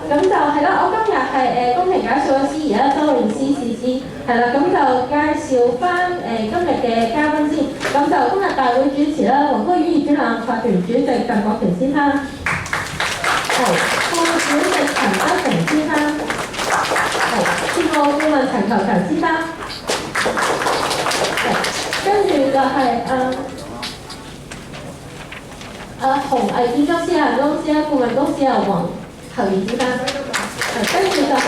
咁就係啦，我今日係工程介紹嘅司儀啦，周詠詩試師，係啦，咁就介紹翻今日嘅嘉賓先。咁就今日大會主持啦，宏輝醫業專項法團主席鄧國權先生，副主席陳德成先生，事務顧問陳球強先生，跟住就係紅藝建築師有限公司啦，顧問公司有黃頭賢先生，跟住就係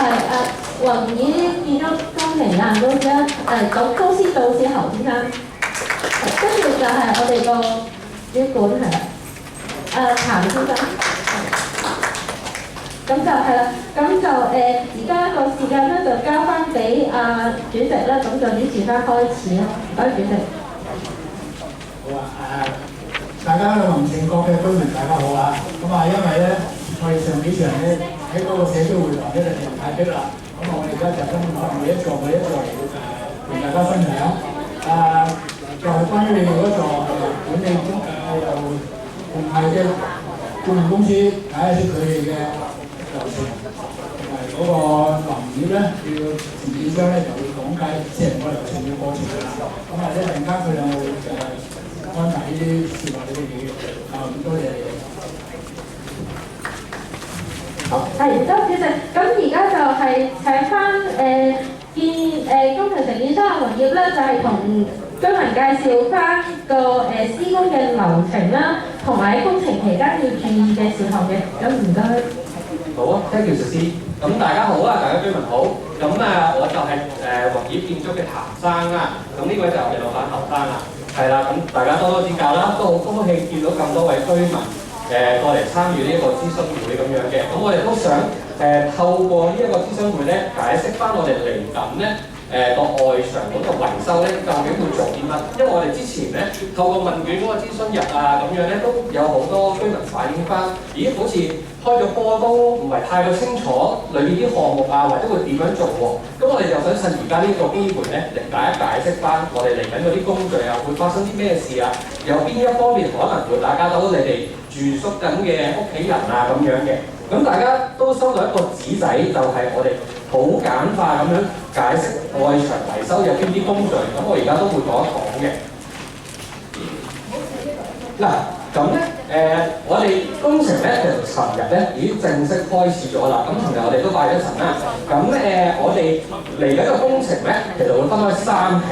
宏宇建築工程有限公司啦，總公司董事侯先生，跟住就係我哋個主管係譚先生，咁就係啦，咁就而家個時間咧就交翻俾主席啦，咁就主持翻開始啦，主席。好啊，大家龍城國嘅居民大家好啊，咁因為咧我哋上幾場咧喺嗰個社區會堂咧就人太逼啦，咁我哋而家就今日每一座嚟同大家分享，就係關於你哋嗰座管理又同埋嘅顧問公司睇下啲佢哋嘅流程，同埋嗰個林業咧要承建商咧就會講解成個流程嘅過程㗎啦，咁一陣間佢就安排呢啲説話俾你哋，多謝你哋。好，係，多謝主席。咁而家就係請翻工程承建商嘅宏業咧，就係同居民介紹翻個施工嘅流程啦，同埋喺工程期間要注意嘅事項嘅。咁唔該。好啊 ，thank you，實施。咁大家好啊，大家居民好。咁我就係宏業建築嘅譚生啦。咁呢位就係我哋老闆侯生啦。係啦，咁大家多多指教啦，都好高興見到咁多位居民過嚟參與呢一個諮詢會咁樣嘅。咁我哋都想透過呢一個諮詢會咧，解釋翻我哋嚟緊咧個外牆嗰個維修咧，究竟會做啲乜？因為我哋之前咧透過問卷嗰個諮詢日啊，咁樣咧都有好多居民反映翻，咦，好似開咗波都唔係太過清楚裏面啲項目啊，或者會點樣做喎？咁我哋就想趁而家呢個機會咧，嚟解釋翻我哋嚟緊嗰啲工序啊，會發生啲咩事啊？有邊一方面可能會打攪到你哋住宿緊嘅屋企人啊咁樣嘅？咁大家都收到一個紙仔，就係我哋好簡化咁樣解釋外牆維修有邊啲工序。咁我而家都會講一講嘅。嗱，咁咧我哋工程咧其實尋日咧已經正式開始咗啦。咁尋日我哋都拜咗神啦。咁我哋嚟緊個工程咧，其實會分開3期。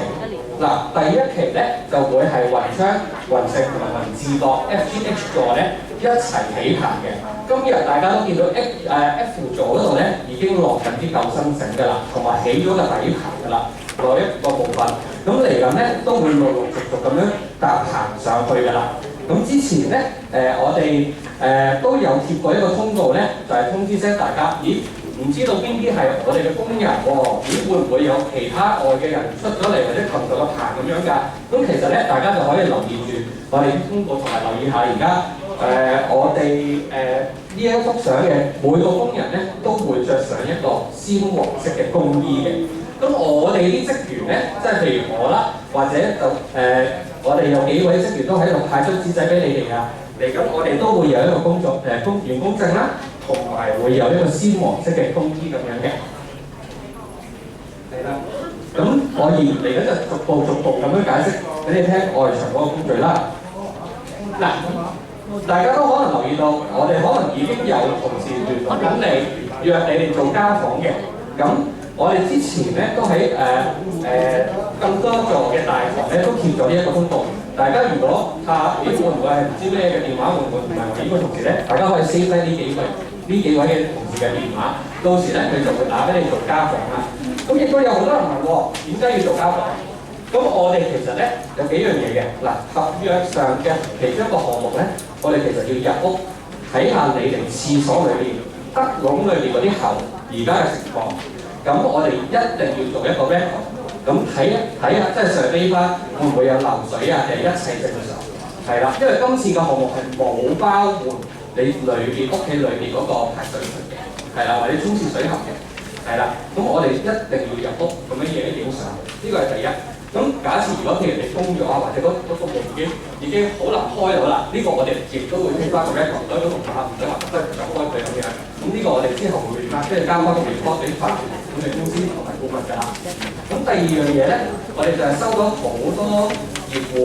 嗱，第一期咧就會係雲窗、雲石同埋雲字座 FGH 座咧一齊起行嘅。今日大家都見到 F 座嗰度咧已經落緊啲救生繩㗎啦，同埋起咗個底棚㗎啦，落一個部分。咁嚟緊咧都會陸陸續續咁樣搭棚上去㗎啦。咁之前咧我哋都有貼過一個通告咧，就係通知聲大家，咦？唔知道邊啲係我哋嘅工人喎？咦，會唔會有其他外嘅人出咗嚟或者擒咗個棚咁樣㗎？咁其實咧，大家就可以留意住我哋啲通告，同埋留意下而家我哋呢一幅相嘅每個工人咧，都會着上一個鮮黃色嘅工衣嘅。咁我哋啲職員咧，即係譬如我啦，或者就我哋有幾位職員都喺度派張紙仔俾你哋啊。嚟緊我哋都會有一個工作員工證啦。同埋會有一個鮮黃色嘅工衣咁樣嘅，係啦。咁我而嚟緊就逐步咁樣解釋俾你聽外牆嗰個工序啦。嗱，大家都可能留意到，我哋可能已經有同事聯絡緊你，約你哋做家訪嘅。咁我哋之前咧都喺咁多座嘅大堂咧都貼咗呢一個通告。大家如果會唔會係唔知咩嘅電話，會唔會唔係我呢個同事咧？大家可以 save 低呢幾位嘅同事嘅電話，到時咧佢就會打俾你做家訪啦。咁亦都有好多人問喎，點解要做家訪？咁我哋其實咧有幾樣嘢嘅。嗱，合約上嘅其中一個項目咧，我哋其實要入屋睇下你哋廁所裏邊得籠裏邊嗰啲喉而家嘅情況。咁我哋一定要做一個 record， 咁睇下即係上飛翻會唔會有漏水啊？定係一切正常？係啦，因為今次嘅項目係冇包括你裏邊屋企裏邊嗰個排水渠嘅，係啦，或者沖廁水喉嘅，係啦。咁我哋一定要入屋咁樣影相，呢個係第一。咁假設如果譬如你封咗啊，或者嗰個門已經好難開到啦，呢個我哋亦都會聽翻個 record， 都同下唔使話即係唔想開佢咁樣。咁呢個我哋之後會即係交翻個 report 俾法團管理公司同埋顧問㗎啦。咁第二樣嘢咧，我哋就係收到好多業戶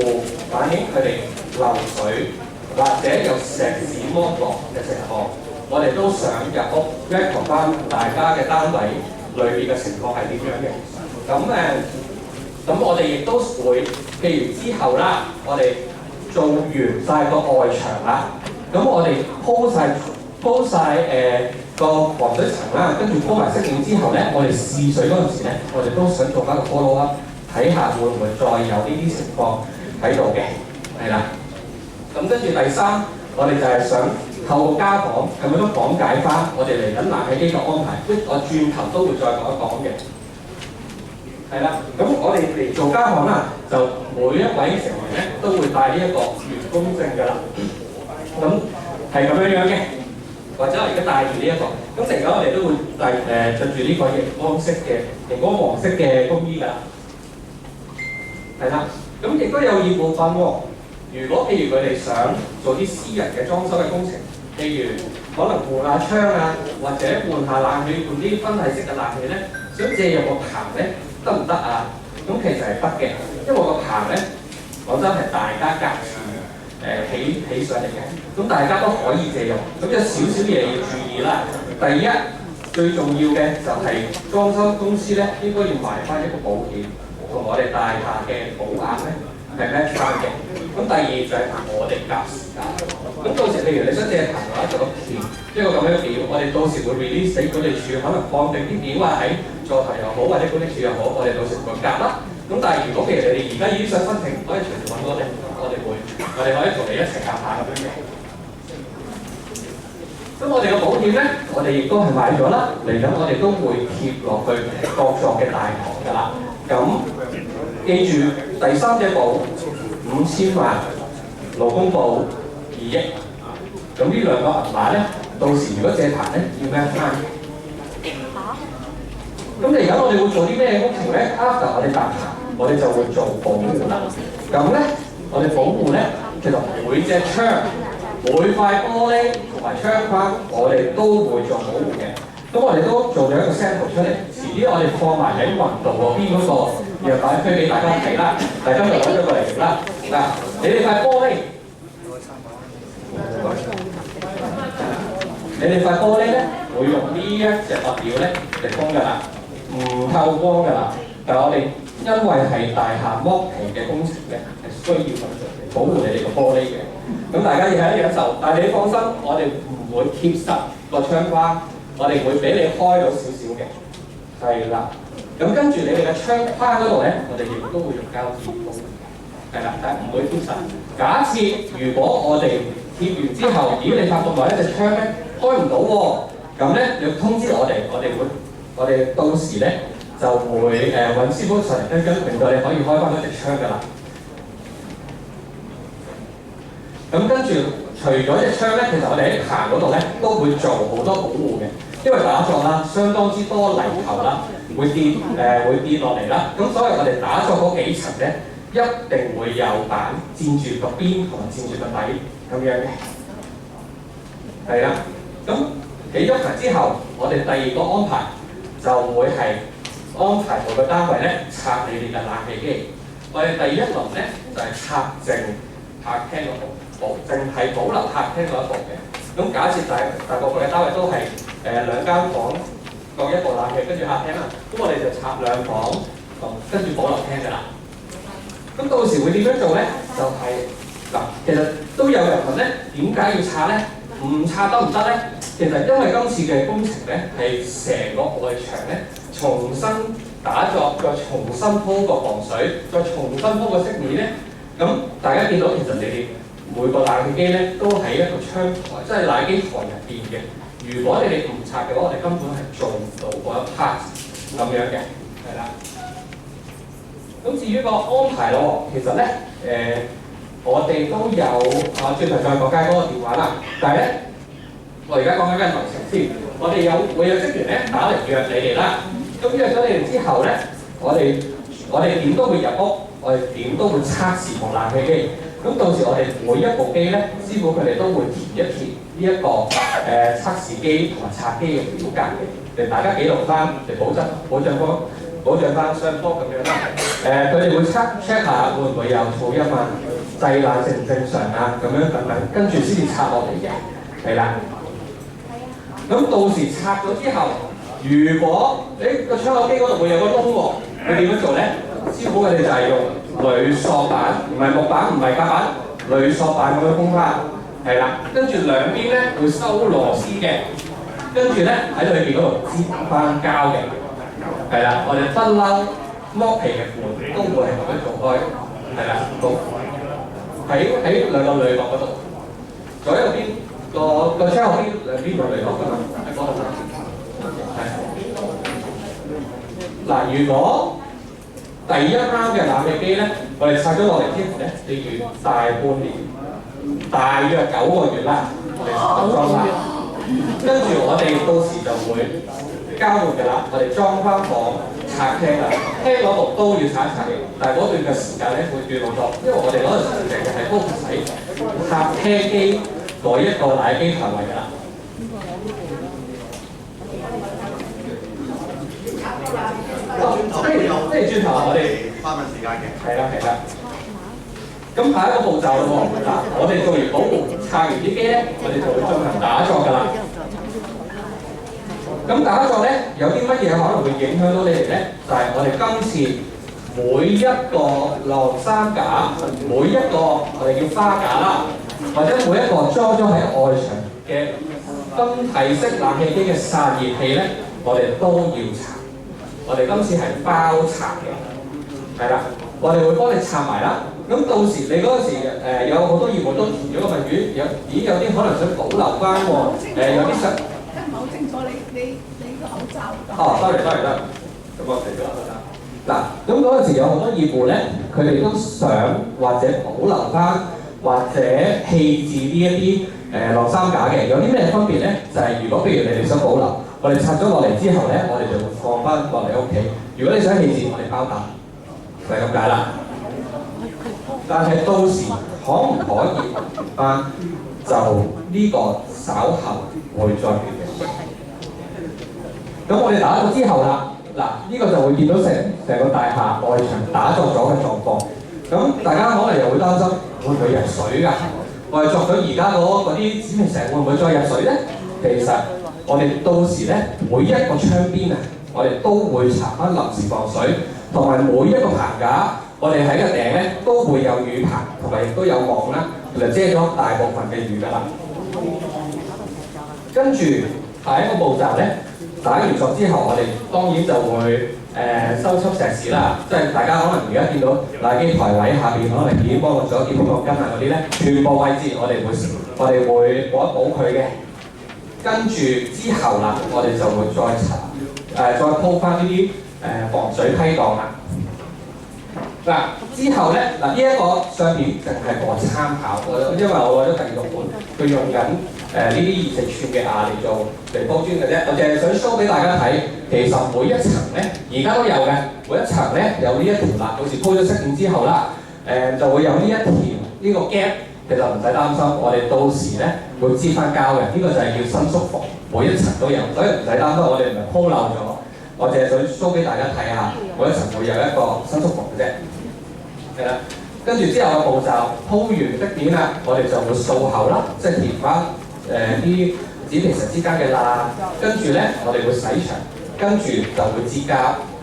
反映佢哋漏水或者有石屎剝落嘅情況，我哋都想入屋 record 翻大家嘅單位裏邊嘅情況係點樣嘅。咁我哋亦都會，譬如之後啦，我哋做完晒個外牆啦，咁我哋鋪晒個防水層啦，跟住鋪埋飾面之後咧，我哋試水嗰陣時咧，我哋都想做翻個 follow up，睇下會唔會再有呢啲情況喺度嘅，係啦。咁跟住第三，我哋就係想透過家訪咁樣都講解翻我哋嚟緊冷氣機嘅安排，我轉頭都會再講一講嘅。係啦，咁我哋嚟做家訪啦，就每一位成員咧都會帶呢一個員工證㗎啦。咁係咁樣嘅，或者我而家帶住呢一個，咁成日我哋都會着住呢個熒光黃色嘅工衣㗎啦。係啦，咁亦都有業務份喎。如果譬如佢哋想做啲私人嘅裝修嘅工程，譬如可能換下窗啊，或者換下冷氣，換啲分體式嘅冷氣咧，想借用個棚咧，得唔得啊？咁其實係得嘅，因為個棚咧講真係大家夾起上嚟嘅，咁大家都可以借用。咁有少少嘢要注意啦。第一，最重要嘅就係裝修公司咧應該要買翻一個保險，同我哋大廈嘅保額咧係 match 翻嘅。咁第二就係我哋夾時間。咁到時譬如你想借棚嘅話，就一個咁樣嘅表，我哋到時會 release 俾管理處，可能放定啲表啊喺座台又好，或者管理處又好，我哋到時會夾啦。咁但係如果譬如你哋而家已經想申請，可以隨時揾我哋，我哋可以同你一齊夾下咁樣嘅。咁我哋嘅保險咧，我哋亦都係買咗啦，嚟緊我哋都會貼落去各座嘅大堂㗎啦。咁記住第三隻保5000萬，勞工保2億。咁呢兩個銀碼咧，到時如果借棚咧要咩翻？咁嚟緊我哋會做啲咩工程咧 ？After 我哋搭棚，我哋就會做保護啦。咁咧，我哋保護咧，其實每隻窗、每塊玻璃同埋窗框，我哋都會做保護嘅。咁我哋都做咗一個 sample 出嚟，遲啲我哋放埋喺雲道嗰邊嗰個樣板區俾大家睇啦。大家就攞咗過嚟啦。嗱，你哋塊玻璃，咧，會用呢一隻物料咧嚟封㗎啦。唔透光㗎啦，但係我哋因為係大廈剝皮嘅工程咧，係需要咁做嘅，保護你哋個玻璃嘅。咁大家要睇一忍受，但係你放心，我哋唔會貼實個窗框，我哋會俾你開到少少嘅，係啦。咁跟住你哋嘅窗框嗰度咧，我哋亦都會用膠紙封，係啦，但係唔會貼實。假設如果我哋貼完之後，咦你發覺某一隻窗咧開唔到喎，咁咧你要通知我哋到時咧就會揾師傅上嚟跟，令到你可以開翻嗰隻窗㗎啦。咁跟住除咗隻窗咧，其實我哋喺棚嗰度咧都會做好多保護嘅，因為打樁啦，相當之多泥頭啦，會跌落嚟啦。咁所以我哋打樁嗰幾層咧，一定會有板墊住個邊同埋墊住個底咁樣嘅。係啦，咁起咗棚之後，我哋第二個安排就會係安排到個單位咧拆你哋嘅冷氣機。我哋第一輪咧就係拆淨客廳嗰部，淨係保留客廳嗰一部嘅。咁假設大部分嘅單位都係兩間房各一部冷氣，跟住客廳啦。咁我哋就拆兩房，跟住保留廳㗎啦。咁到時會點樣做咧？就係其實都有人問咧，點解要拆咧？唔拆得唔得咧？其實因為今次嘅工程咧係成個外牆咧重新打樁，再重新鋪個防水，再重新鋪個飾面咧。咁大家見到其實你哋每個冷氣機咧都喺一個窗台，即係冷氣機台入邊嘅。如果你哋唔拆嘅話，我哋根本係做唔到嗰一 part 咁樣嘅，係啦。咁至於個安排咯，其實咧我哋都有轉頭再講街嗰個電話啦。但係咧，我而家講緊流程先。我哋會有職員咧打嚟約你哋啦。咁約咗你哋之後咧，我哋點都會入屋，我哋點都會測試部冷氣機。咁到時我哋每一部機咧，師傅佢哋都會填一填呢一個測試機同埋拆機嘅表格嘅，令大家記錄翻，嚟保障翻雙方咁樣啦。佢哋會 check 下會唔會有噪音啊、製冷正唔正常啊咁樣等等，跟住先至拆落嚟嘅，係啦。咁到時拆咗之後，如果你個窗口機嗰度會有個窿喎，佢點樣做咧？師傅佢哋就係用鋁塑板，唔係木板，唔係夾板，鋁塑板咁樣封翻，係啦。跟住兩邊咧會收螺絲嘅，跟住咧喺裏邊嗰度接翻膠嘅，係啦。我哋不嬲剝皮嘅款都會係咁樣做開，係啦。好，喺兩個鋁角嗰度，左右邊個窗口邊兩邊個鋁角㗎嘛，喺嗰度。嗱，如果第一 round 嘅冷氣機咧，我哋拆咗落嚟之後咧，你預大半年，大約9個月啦，我哋裝曬。跟住我哋到時就會交換㗎啦，我哋裝翻房拆廳啦，廳嗰度都要拆一拆嘅，但係嗰段嘅時間咧會短好多，因為我哋嗰陣時成日係都唔使拆廳機嗰一個奶機台位㗎啦。即係轉頭我哋花問時間嘅。係啦。咁下一個步驟咯喎，嗱，我哋做完保護、拆完啲機咧，我哋就會進行打鑿㗎啦。咁打鑿咧，有啲乜嘢可能會影響到你哋咧？就係、我哋今次每一個晾衫架，每一個我哋叫花架啦，或者每一個裝咗喺外牆嘅分體式冷氣機嘅散熱器咧，我哋都要拆。我哋今次係包拆嘅，係啦，我哋會幫你拆埋啦。咁到時你嗰陣時有好多業務都填咗個問卷，有啲可能想保留翻喎，有啲想。唔係好清楚你個口罩。sorry，咁我停咗啦。嗱，咁嗰陣時有好多業務咧，佢哋都想或者保留翻，或者棄置呢一啲晾衫架嘅，有啲咩分別咧？就係、如果譬如你哋想保留。我哋拆咗落嚟之後咧，我哋就會放翻落嚟屋企。如果你想棄置，我哋包打，就係咁解啦。但係到時可唔可以翻？就呢個稍後會再決定。咁我哋打咗之後啦，嗱呢個就會見到成個大廈外牆打鑿咗嘅狀況。咁大家可能又會擔心會唔會入水㗎？我哋作咗而家嗰啲紙皮石會唔會再入水咧？其實我哋到時咧，每一個窗邊啊，我哋都會搽翻臨時防水，同埋每一個棚架，我哋喺個頂咧都會有雨棚，同埋亦都有網啦，嚟遮咗大部分嘅雨㗎啦。跟住下一個步驟咧，打完鑿之後，我哋當然就會收葺石屎啦，即係大家可能而家見到冷氣台位下邊可能已經幫我做咗幾鋪鋼筋啊嗰啲咧，全部位置我哋會補一補佢嘅。跟住之後啦，我哋就會再鋪翻呢啲防水批檔啦。嗱之後咧，呢一個相片淨係個參考，因為我覺得第二個款佢用緊呢啲20寸嘅瓦嚟鋪磚嘅啫。我淨係想 show 俾大家睇，其實每一層咧而家都有嘅，每一層咧有呢一條罅，到時鋪咗色面之後啦，就會有呢一條呢個 gap。其實唔使擔心，我哋到時咧會支翻膠嘅，呢個就係叫伸縮縫，每一層都有，所以唔使擔心，我哋唔係鋪漏咗，我淨係想 show 俾大家睇下，每一層會有一個伸縮縫嘅啫，係啦。跟住之後嘅步驟，鋪完壁面啦，我哋就會掃口啦，即係填翻啲紙皮石之間嘅罅，跟住咧我哋會洗牆，跟住就會支膠。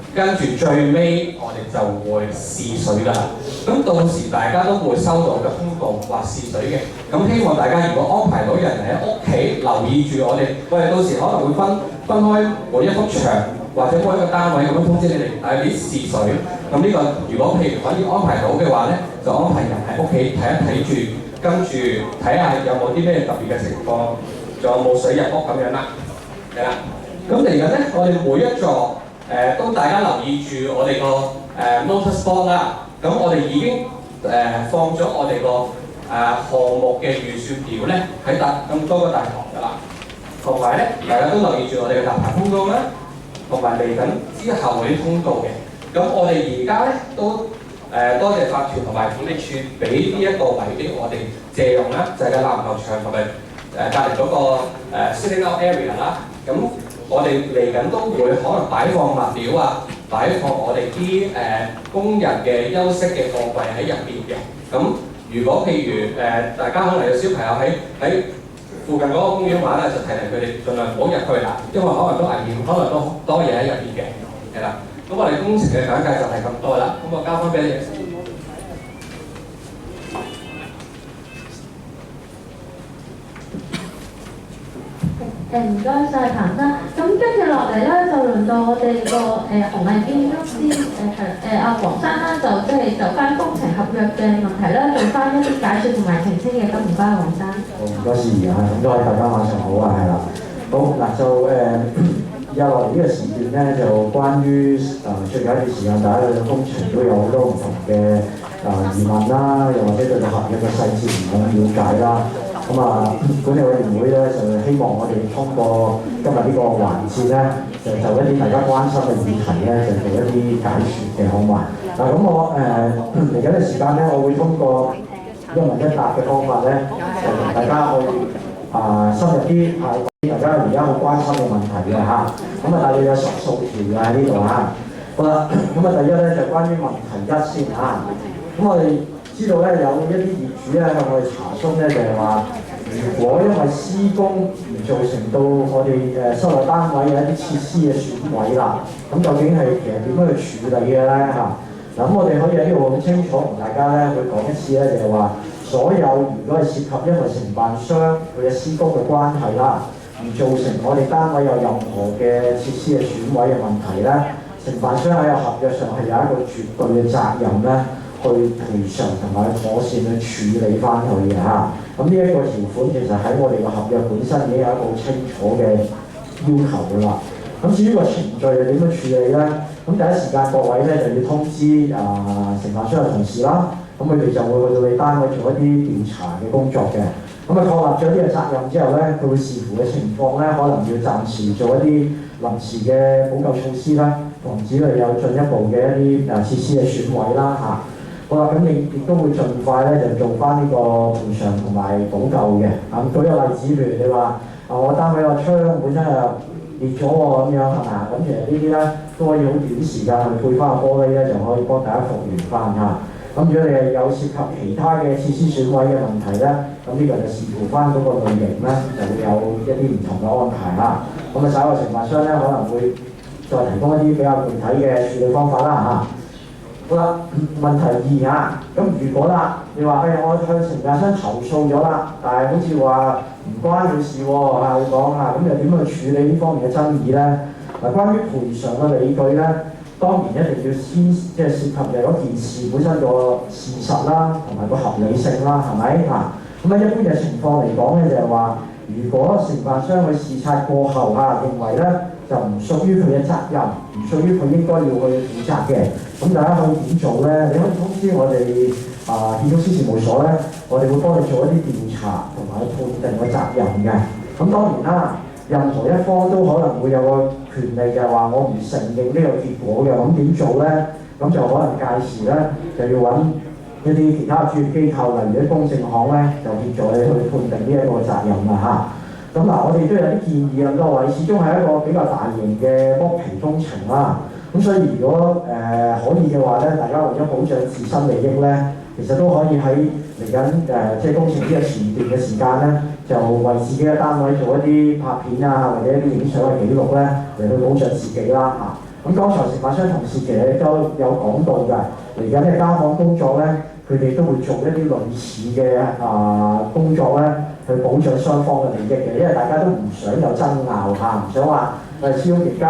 跟住最尾，我哋就會試水㗎啦。咁到時大家都會收到嘅通告話試水嘅。咁希望大家如果安排到人喺屋企留意住我哋到時可能會分開每一幅牆或者每一個單位咁樣通知你哋啲試水。咁呢個如果譬如可以安排到嘅話咧，就安排人喺屋企睇一睇住，跟住睇下有冇啲咩特別嘅情況，仲有冇水入屋咁樣啦。係啦。咁嚟緊咧，我哋每一座都大家留意住我哋個motorsport 啦，咁我哋已經放咗我哋個項目嘅預算表咧喺咁多個大堂㗎啦，同埋咧大家都留意住我哋嘅搭棚通告啦，同埋嚟緊之後嗰啲通告嘅。咁我哋而家咧都多謝法團同埋管理處俾呢一個位俾我哋借用啦，就係個籃球場同埋隔離嗰個sitting out area 啦。咁我哋嚟緊都會可能擺放物料啊，擺放我哋啲工人嘅休息嘅貨櫃喺入邊嘅。咁如果譬如大家可能有小朋友喺附近嗰個公園玩咧，就提佢哋盡量唔好入去啦，因為可能都危險，可能都多嘢喺入邊嘅，係啦。咁我哋工程嘅簡介就係咁多啦。咁我交翻俾你。唔該晒譚生。咁跟住落嚟咧，就輪到我哋個紅藝建築師阿黃生啦，就翻工程合約嘅問題啦，做翻一啲解説同埋澄清嘅。咁唔該黃生。好，唔該思怡啊，咁多位大家晚上好啊，係啦。好嗱，就有落嚟呢個時段咧，就關於最近一段時間，大家對工程都有好多唔同嘅疑問啦，又或者對個合約嘅細節唔咁了解啦。咁管理委員會咧就希望我哋通過今日呢個環節咧，就一啲大家關心嘅議題咧，就做一啲解説嘅，好嘛？嗱，咁我嚟緊嘅時間咧，我會通過一問一答嘅方法咧，就同大家去深入啲大家而家好關心嘅問題嘅嚇。咁大約有10數條嘅喺呢度嚇。好啦，咁第一咧就關於問題1先嚇。咁我哋知道咧有一啲業主咧向我哋查詢咧，就係話，如果因為施工而造成到我哋收樓單位有一啲設施嘅損毀啦，咁究竟係其實點樣去處理嘅咧嚇？嗱，咁我哋可以喺呢度好清楚同大家咧去講一次咧，就係話，所有如果係涉及因為承辦商佢嘅施工嘅關係啦，而造成我哋單位有任何嘅設施嘅損毀嘅問題咧，承辦商喺個合約上係有一個絕對嘅責任咧，去賠償同埋妥善去處理翻佢嘅嚇。咁呢一個條款其實喺我哋個合約本身已經有一個好清楚嘅要求㗎啦。咁至於個程序係點樣處理咧？咁第一時間各位咧就要通知承辦商嘅同事啦。咁佢哋就會去到你單位做一啲調查嘅工作嘅。咁確立咗呢個責任之後咧，佢會視乎嘅情況咧，可能要暫時做一啲臨時嘅補救措施啦，防止佢有進一步嘅一啲設施嘅損毀啦嚇。好啦，咁亦都會盡快咧就做翻呢個賠償同埋補救嘅。舉個例子，譬如你話我單位個窗本身係裂咗喎，咁樣係咪啊？咁其實呢啲咧都可以好短時間去配翻個玻璃咧，就可以幫大家復原翻嚇。咁如果你係有涉及其他嘅設施損毀嘅問題咧，咁呢個就視乎翻嗰個類型咧，就會有一啲唔同嘅安排啦。咁稍後承辦商咧可能會再提供一啲比較具體嘅處理方法啦嚇。好啦，問題2啊，咁如果啦，你話我向承辦商投訴咗啦，但係好似話唔關佢事喎，佢講咁又點去處理呢方面嘅爭議咧？嗱，關於賠償嘅理據咧，當然一定要先涉及嘅嗰件事本身個事實啦，同埋個合理性啦，係咪啊？咁一般嘅情況嚟講咧，就係話，如果承辦商去視察過後認為咧就唔屬於佢嘅責任，唔屬於佢應該要去負責嘅，咁大家可以點做咧？你可以通知我哋建築師事務所咧，我哋會幫你做一啲調查同埋判定個責任嘅。咁當然啦，任何一方都可能會有個權利，就係話我唔承認呢個結果嘅，咁點做咧？咁就可能屆時咧就要揾一啲其他專業機構，例如啲公證行咧，就協助你去判定呢一個責任啦嚇。咁我哋都有啲建議咁多位，始終係一個比較大型嘅剝皮工程啦。咁所以如果可以嘅話咧，大家為咗保障自身利益咧，其實都可以喺嚟緊即係工程呢個前段嘅時間咧，就為自己嘅單位做一啲拍片啊，或者一啲影相嘅記錄咧，嚟去保障自己啦嚇。咁剛才承辦商同事其實都有講到㗎，嚟緊嘅家訪工作咧，佢哋都會做一啲類似嘅工作咧，去保障雙方嘅利益嘅，因為大家都唔想有爭拗嚇，唔想話施工期間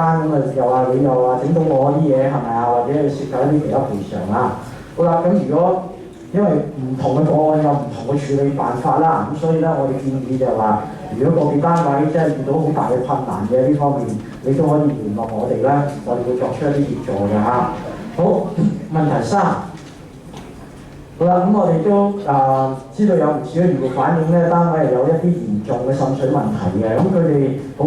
又話你又話整到我啲嘢係咪啊？或者涉及一啲其他賠償啊？好啦，咁如果因為唔同嘅個案有唔同嘅處理辦法啦，咁所以咧我哋建議就係話，如果個別單位真係遇到好大嘅困難嘅呢方面，你都可以聯絡我哋咧，我哋會作出一啲協助嘅嚇。好，問題3。好啦，咁我哋都知道有唔少嘅業務反映咧，單位係有一啲嚴重嘅滲水問題嘅，咁佢哋好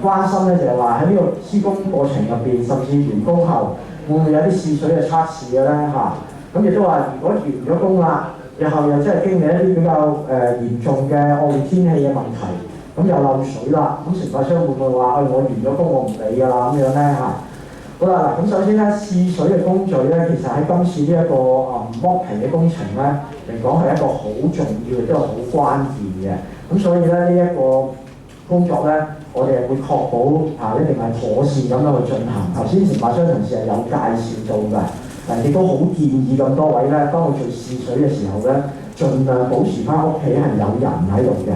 關心咧，就係話喺呢個施工過程入邊，甚至完工後，會唔會有啲試水嘅測試嘅咧嚇？咁亦都話，如果完咗工啦，日後又真係經歷一啲比較嚴重嘅惡劣天氣嘅問題，咁又漏水啦，咁承辦商會唔會話我完咗工我唔理㗎啦咁樣咧嚇？好啦，嗱咁首先咧試水嘅工序咧，其實喺今次呢一個剝皮嘅工程咧嚟講係一個好重要亦都係好關鍵嘅。咁所以咧呢一個工作咧，我哋係會確保一定係妥善咁樣去進行。頭先承辦商同事係有介紹到嘅，亦都好建議咁多位咧，當我做試水嘅時候咧，盡量保持翻屋企係有人喺度嘅。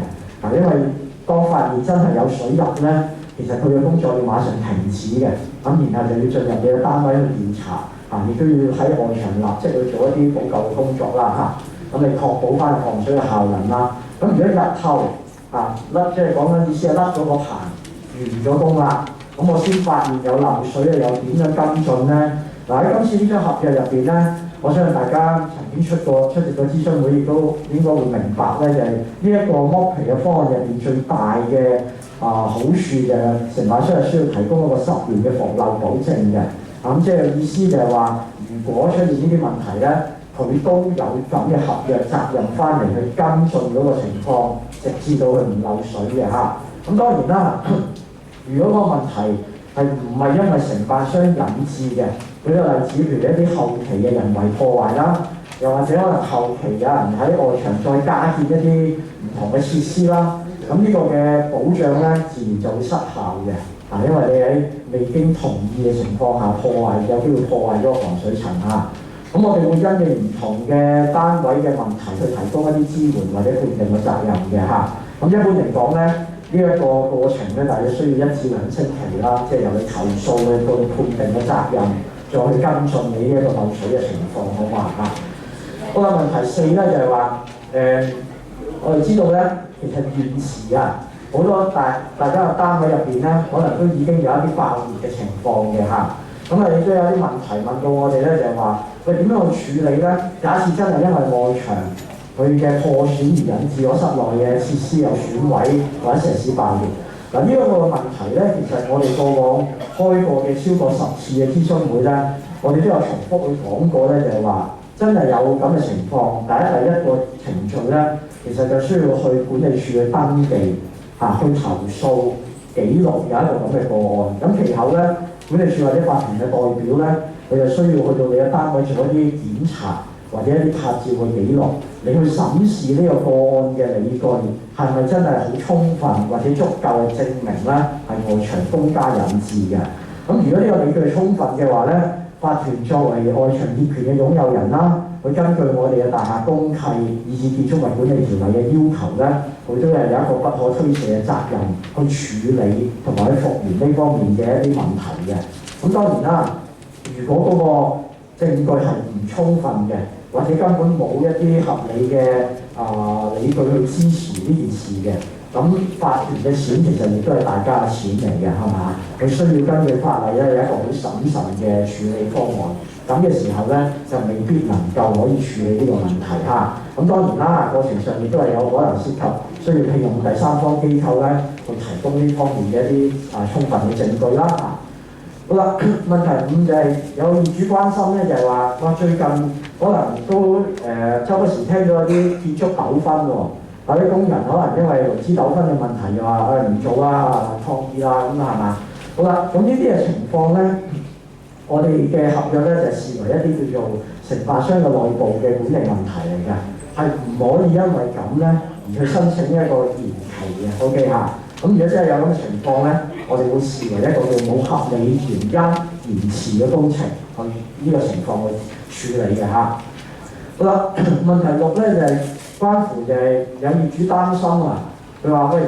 因為當發現真係有水入咧，其實佢嘅工作要馬上停止嘅，咁然後就要進入你嘅單位去調查，亦都要喺外牆立即去做一啲補救嘅工作啦嚇。咁你確保翻防水嘅效能啦。咁如果日後即係講緊意思係甩咗個棚，完咗工啦，咁我先發現有漏水又點樣跟進咧？喺今次呢張合約入邊咧，我相信大家曾經出席過諮詢會，亦都應該會明白咧，就係呢一個剝皮嘅方案入邊最大嘅好處就係承辦商係需要提供一個10年嘅防漏保證嘅。咁即係意思就係話，如果出現呢啲問題咧，佢都有咁嘅合約責任翻嚟去跟進嗰個情況，直至到佢唔漏水嘅嚇。咁當然啦，如果個問題係唔係因為承辦商引致嘅，舉個例子，譬如一啲後期嘅人為破壞啦，又或者可能後期有人喺外牆再加建一啲唔同嘅設施啦，咁呢個嘅保障咧自然就會失效嘅。因為你喺未經同意嘅情況下破壞，有機會破壞咗個防水層啊。咁我哋會因應唔同嘅單位嘅問題去提供一啲支援或者判定嘅責任嘅嚇。咁一般嚟講咧，呢一個過程咧，大約需要1至2星期啦，即係由你投訴去到判定嘅責任，再去跟進你呢一個漏水嘅情況，好嘛嚇？好啦，問題4咧就係話我哋知道咧，其實現時好多大家嘅單位入邊咧，可能都已經有一啲爆裂嘅情況嘅嚇。咁亦都有啲問題問到我哋咧，就係話喂，點樣去處理咧？假設真係因為外牆佢嘅破損而引致咗室內嘅設施有損毀或者石屎爆裂。呢一個問題咧，其實我哋過往開過嘅超過10次嘅諮詢會咧，我哋都有重複去講過咧，就係話真係有咁嘅情況。第一個程序咧，其實就需要去管理處去登記去投訴記錄有一個咁嘅個案。咁其後咧，管理處或者法庭嘅代表咧，佢就需要去到你嘅單位做一啲檢查或者一啲拍照嘅記錄，你去審視呢個個案嘅理據係咪真係好充分或者足夠嘅證明咧係外牆公家引致嘅。咁如果呢個理據充分嘅話咧，法團作為外牆業權嘅擁有人啦，佢根據我哋嘅大廈公契以至建築物管理條例嘅要求咧，佢都係有一個不可推卸嘅責任去處理同埋去復原呢方面嘅一啲問題嘅。咁當然啦，如果嗰個證據係唔充分嘅，或者根本冇一啲合理嘅理據去支持呢件事嘅，咁法團嘅錢其實亦都係大家嘅錢嚟嘅，係嘛？佢需要根據法例咧有一個好審慎嘅處理方案。咁嘅時候咧，就未必能夠可以處理呢個問題嚇。咁當然啦，過程上亦都係有可能涉及需要聘用第三方機構咧去提供呢方面嘅一啲充分嘅證據啦嚇。好啦，問題5就係有業主關心咧，就係話最近可能都周不時聽到一啲建築糾紛喎，有啲工人可能因為勞資糾紛嘅問題，又話唔做啦、抗議啦，咁係嘛？好啦，咁呢啲嘅情況咧，我哋嘅合約咧就視為一啲叫做承辦商嘅內部嘅管理問題嚟嘅，係唔可以因為咁咧而去申請一個延期嘅 ，OK 嚇。咁如果真係有咁嘅情況咧，我哋會視為一個叫冇合理原因延遲嘅工程，去呢個情況去處理嘅嚇。好啦，問題6咧就係關乎就係有業主擔心佢話喂，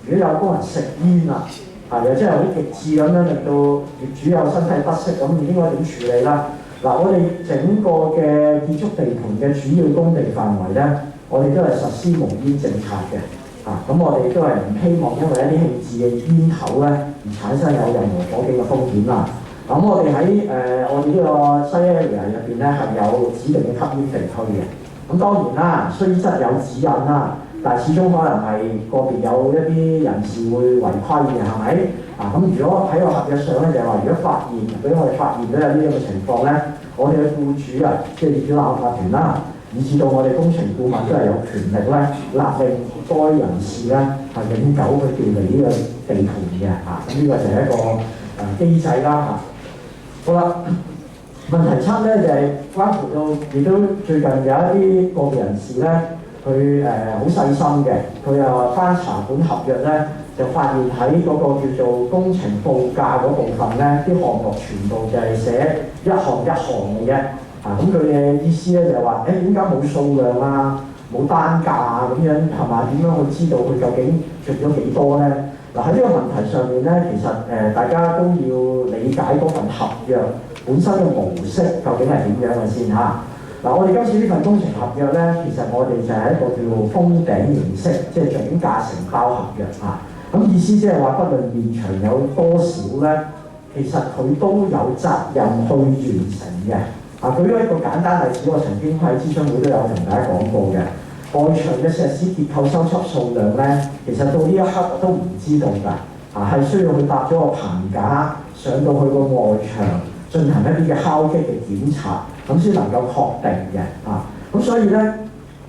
如果有工人食煙又真係好極致咁樣令到業主有身體不適，咁應該點處理啦？我哋整個嘅建築地盤嘅主要工地範圍咧，我哋都係實施無煙政策嘅。咁我哋都係唔希望因為一啲棄置嘅煙頭咧而產生有任何火警嘅風險啦。咁我哋喺我哋呢個西 area 入邊咧係有指定嘅吸煙地區嘅。咁當然啦，雖則有指引啦，但係始終可能係個別有一啲人士會違規嘅，係咪？咁如果喺個合約上咧，就係話，如果發現俾我哋發現到有呢咁嘅情況咧，我哋嘅僱主啊，即係業主立案法團啦，以至到我哋工程顧問都係有權力咧，勒令該人士咧係永久去調離呢個地盤嘅咁呢個就係一個機制啦好啦，問題7咧就係關乎到，亦都最近有一啲個別人士咧，佢好細心嘅，佢又翻查本合約咧，就發現喺嗰個叫做工程報價嗰部分咧，啲項目全部就係寫一項一項嘅啫。咁佢嘅意思咧就係話，點解冇數量啊，冇單價啊咁樣係嘛？點樣去知道佢究竟做咗幾多咧？喺呢個問題上面咧，其實大家都要理解嗰份合約本身嘅模式究竟係點樣嘅先嚇。我哋今次呢份工程合約咧，其實我哋就係一個叫封頂形式，即係總價承包合約咁意思即係話，不論現場有多少咧，其實佢都有責任去完成嘅。舉咗一個簡單例子，我曾經喺諮詢會都有同大家講過嘅。外牆嘅石屎結構修葺數量咧，其實到呢一刻都唔知道㗎，係需要去搭咗個棚架上到去個外牆進行一啲嘅敲擊嘅檢查，咁先能夠確定嘅咁所以咧，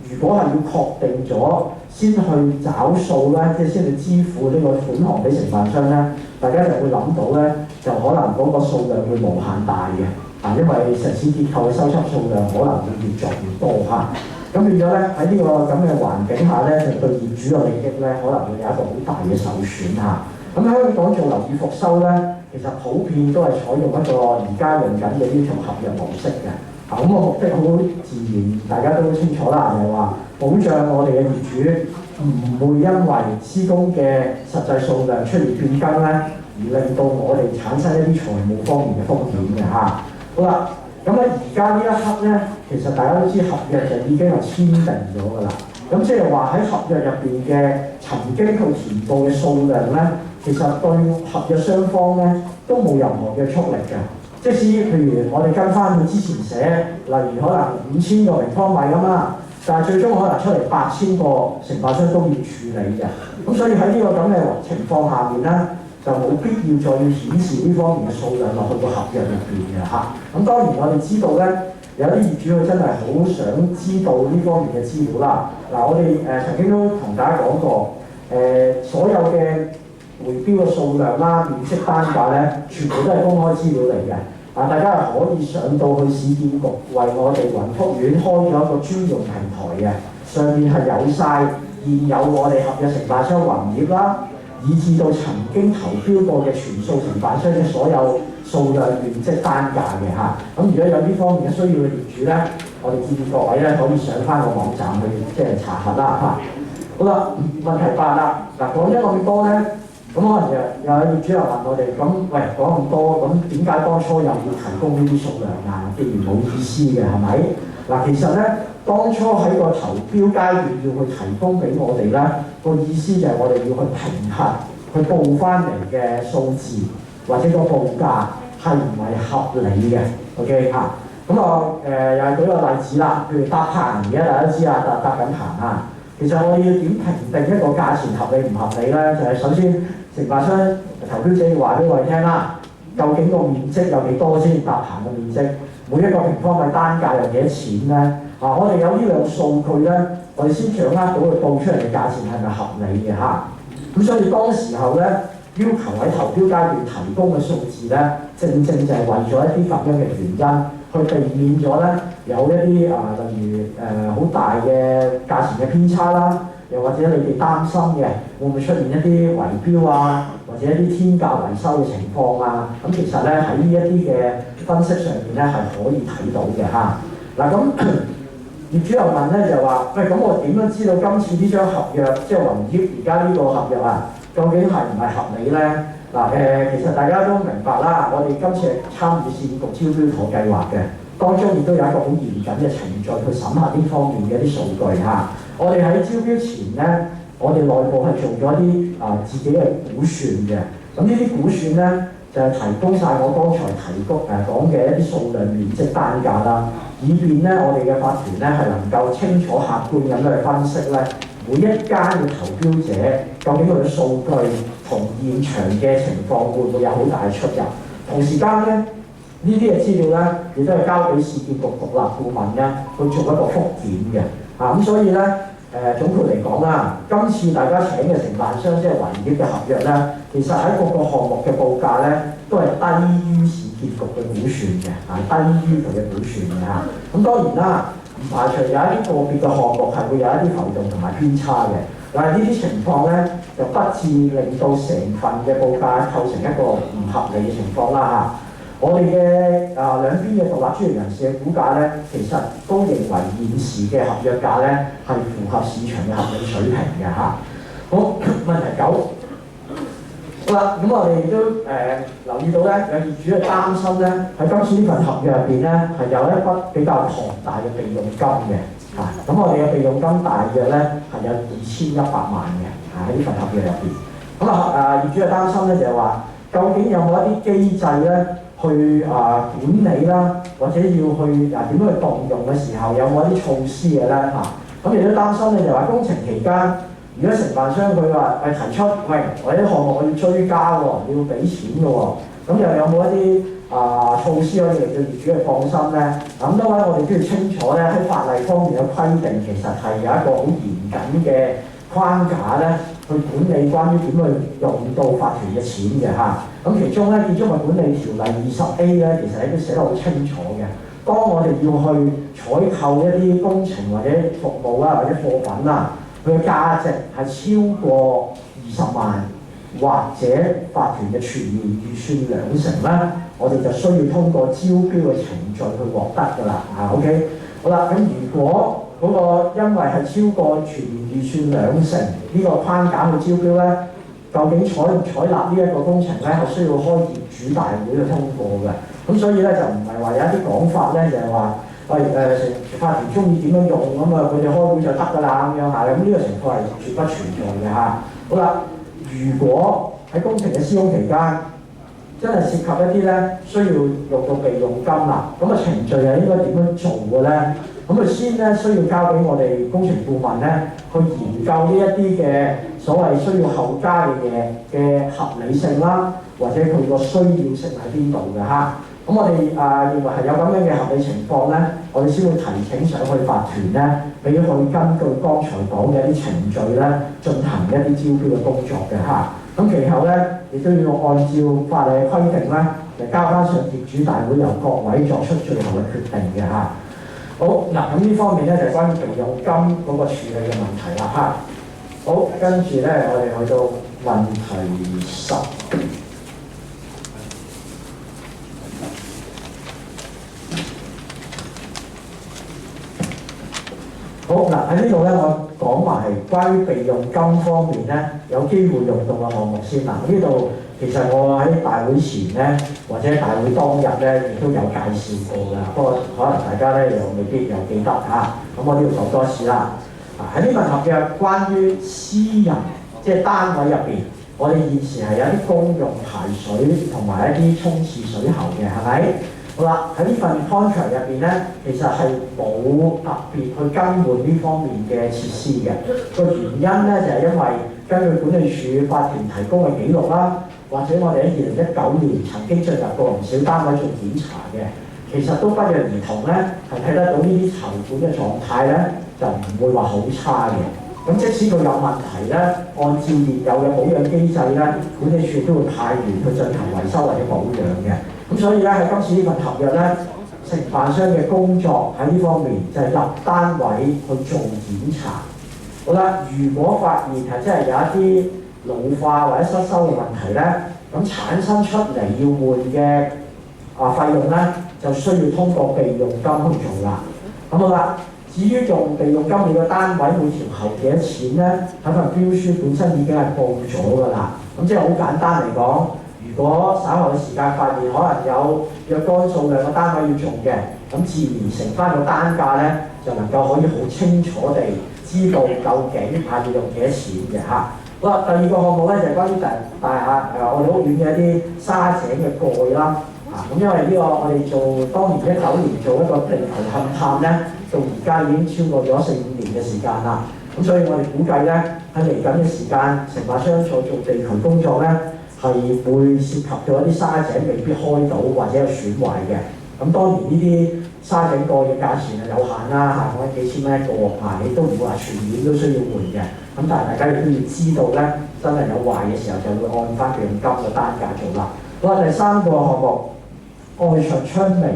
如果係要確定咗先去找數咧，即係先去支付呢個款項俾承辦商咧，大家就會諗到咧，就可能嗰個數量會無限大嘅因為石屎結構嘅修葺數量可能會越作越多咁變咗咧，喺呢個咁嘅環境下咧，就對業主嘅利益咧，可能會有一個好大嘅受損咁香港做樓宇復修咧，其實普遍都係採用一個而家用緊嘅呢種合約模式嘅個目的好自然，大家都清楚啦，就係話保障我哋嘅業主唔會因為施工嘅實際數量出現變更咧，而令到我哋產生一啲財務方面嘅風險嘅好啦。咁而家呢一刻咧，其實大家都知合約就已經係簽訂咗㗎啦。咁即係話喺合約入邊嘅曾經去填報嘅數量咧，其實對合約雙方咧都冇任何嘅促力嘅。即使譬如我哋跟翻佢之前寫，例如可能5000個平方米咁啦，但係最終可能出嚟8000個承辦商都要處理嘅。咁所以喺呢個咁嘅情況下面咧，就冇必要再要顯示呢方面嘅數量落去個合約入邊嘅咁當然我哋知道咧，有啲業主佢真係好想知道呢方面嘅資料啦。我哋曾經都同大家講過，所有嘅回標嘅數量啦、面積單價咧，全部都係公開資料嚟嘅。大家係可以上到去市建局為我哋雲福苑開咗一個專用平台嘅，上面係有晒現有我哋合約承辦商雲頁啦。以至到曾經投標過嘅全數承辦商嘅所有數量面積單價嘅咁如果有呢方面嘅需要嘅業主咧，我哋建議各位咧可以上翻個網站去即係查核啦好啦，問題8啦。講咗咁多咧，咁可能又有業主又問我哋，咁喂講咁多，咁點解當初又要提供呢啲數量既然冇意思嘅係咪？其實咧，當初喺個投標階段要去提供俾我哋咧，個意思就係我哋要去評核，去報翻嚟嘅數字或者個報價係唔係合理嘅 ？OK 咁又係舉個例子啦，譬如搭棚，而家大家知搭緊棚其實我哋要點評定一個價錢合理唔合理咧？就係首先承辦商投標者要話俾我哋聽啦，究竟個面積有幾多先？搭棚嘅面積，每一個平方米單價有幾多錢咧？我哋有呢兩個數據咧，我哋先掌握到佢報出嚟嘅價錢係咪合理嘅咁所以當時候咧，要求喺投標階段提供嘅數字咧，正就係為咗一啲咁樣嘅原因，去避免咗咧有一啲例如好大嘅價錢嘅偏差啦，又或者你哋擔心嘅會唔會出現一啲圍標或者一啲天價維修嘅情況咁其實咧喺呢一啲嘅分析上面咧係可以睇到嘅咁業主又問咧就話，喂，咁我點樣知道今次呢張合約，即係雲業而家呢個合約究竟係唔係合理咧？其實大家都明白啦，我哋今次係參與市建局招標妥計劃嘅，當中亦都有一個好嚴謹嘅程序去審核呢方面嘅一啲數據我哋喺招標前咧，我哋內部係做咗一啲自己嘅估算嘅，咁呢啲估算咧就係提供晒我剛才講嘅一啲數量面積單價啦，以便咧我哋嘅法團咧係能夠清楚客觀咁去分析咧，每一間嘅投標者究竟佢嘅數據同現場嘅情況會唔會有好大嘅出入？同時間咧，呢啲嘅資料咧，亦都係交俾市建局獨立顧問咧去做一個覆檢嘅。咁所以咧，總括嚟講啦，今次大家請嘅承辦商即係維業嘅合約咧，其實喺各個項目嘅報價咧，都係低於市建局嘅估算嘅，低於佢嘅估算嘅嚇。咁當然啦，唔排除有一啲個別嘅項目係會有一啲浮動同埋偏差嘅，但係呢啲情況咧，就不至令到成份嘅報價構成一個唔合理嘅情況啦嚇。我哋嘅兩邊嘅獨立專業人士嘅估價咧，其實都認為現時嘅合約價咧係符合市場嘅合理水平嘅嚇。好，問題9。好啦，咁我哋亦都留意到咧，有業主嘅擔心咧，喺今次呢份合約入邊咧係有一筆比較龐大嘅備用金嘅嚇。咁我哋嘅備用金大約咧係有2100萬嘅喺呢份合約入邊。咁業主嘅擔心咧就係話，究竟有冇一啲機制咧？去管理啦，或者要去點樣去動用嘅時候，有冇一啲措施嘅咧嚇？咁亦都擔心咧，就話工程期間，如果承辦商佢話提出，喂，我啲項目我要追加喎，要俾錢嘅喎，咁又有冇一啲措施可以令到業主去放心咧？咁當然我哋都要清楚咧，喺法例方面嘅規定其實係有一個好嚴謹嘅框架咧，去管理關於點去用到法團嘅錢嘅嚇。咁其中咧，建築物管理條例20A 咧，其實喺度寫得好清楚嘅。當我哋要去採購一啲工程或者服務啊，或者貨品啊，佢嘅價值係超過20萬，或者法團嘅全年預算2成咧，我哋就需要通過招標嘅程序去獲得㗎啦。OK， 好啦，咁如果嗰個因為係超過全年預算2成呢個框架去招標咧，究竟採唔採納呢一個工程咧，係需要開業主大會去通過嘅。咁所以咧就唔係話有一啲講法咧，就係話法團中意點樣用咁佢哋開會就得㗎啦咁樣嚇。咁呢個情況係絕不存在嘅嚇。好啦，如果喺工程嘅施工期間真係涉及一啲咧需要用到備用金啦，咁程序係應該點樣做嘅咧？咁先咧需要交俾我哋工程顧問咧去研究呢一啲嘅所謂需要後加嘅嘢嘅合理性啦，或者佢個需要性喺邊度嘅嚇。咁我哋認為係有咁樣嘅合理情況咧，我哋先會提請上去法團咧，俾佢根據剛才講嘅一啲程序咧進行一啲招標嘅工作嘅嚇。咁其後咧亦都要按照法例嘅規定咧，嚟交翻上業主大會由各位作出最後嘅決定嘅嚇。好嗱，咁呢方面咧就係關於備用金嗰個處理嘅問題啦嚇。好，跟住咧我哋去到問題10。好嗱，喺呢度咧我講埋關於備用金方面咧有機會用到嘅項目先啦。呢度其實我喺大會前咧，或者大會當日咧，亦都有介紹過㗎。不過可能大家咧又未必又記得嚇。咁我呢度講多次啦。喺呢份合約關於私人即係單位入邊，我哋現時係有一啲公用排水同埋一啲沖廁水喉嘅，係咪？好啦，喺呢份 contract 入邊咧，其實係冇特別去更換呢方面嘅設施嘅。個原因咧就係因為根據管理處法團提供嘅記錄啦，或者我哋喺2019年曾經進入過唔少單位做檢查嘅，其實都不約而同咧係睇得到呢啲籌款嘅狀態咧，就唔會話好差嘅。咁即使佢有問題咧，按照現有嘅保養機制咧，管理處都會派員去進行維修或者保養嘅。咁所以咧喺今次呢份合約咧，承辦商嘅工作喺呢方面就係入單位去做檢查。好啦，如果發現係真係有一啲老化或者失修嘅問題咧，咁產生出嚟要換嘅費用咧，就需要通過備用金去做啦。咁好啦，至於用備用金你個單位每條喉幾多錢咧，喺份標書本身已經係報咗㗎啦。咁即係好簡單嚟講。如果稍後嘅時間發現可能有若干數量嘅單位要做嘅，咁自然乘翻個單價咧，就能夠可以好清楚地知道究竟要用幾多錢嘅嚇。好啦，第二個項目咧就係關於大廈我哋屋苑嘅一啲沙井嘅蓋啦。咁因為呢個我哋當年2019年做一個地球勘探咧，到而家已經超過咗4-5年嘅時間啦。咁所以我哋估計咧喺嚟緊嘅時間，承辦商做地渠工作咧係會涉及到一啲沙井未必開到或者有損壞嘅。咁當然呢啲沙井過嘅價錢係有限啦，講緊幾千蚊一個，你都唔會話全面都需要換嘅。咁但係大家亦都要知道咧，真係有壞嘅時候就會按翻備用金嘅單價做啦。好啦，第三個項目外牆窗楣。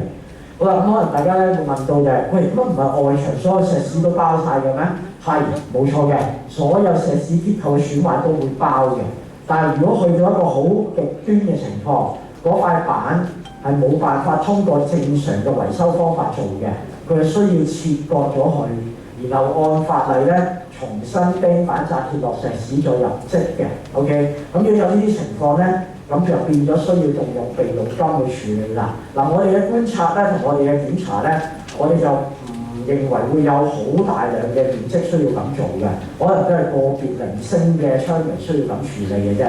好啦，咁可能大家咧會問到就係、喂，乜唔係外牆所有石屎都包晒嘅咩？係冇錯嘅，所有石屎結構嘅損壞都會包嘅。但係如果去到一個好極端嘅情況，嗰塊板係冇辦法通過正常嘅維修方法做嘅，佢係需要切割咗佢，然後按法例咧重新釘板紮鐵落石屎再入則嘅。OK， 咁如果有呢啲情況咧，咁就變咗需要動用備用金去處理啦。嗱，我哋嘅觀察咧同我哋嘅檢查咧，我哋就唔認為會有好大量嘅面積需要咁做嘅，可能都係個別零星嘅窗楣需要咁處理嘅啫。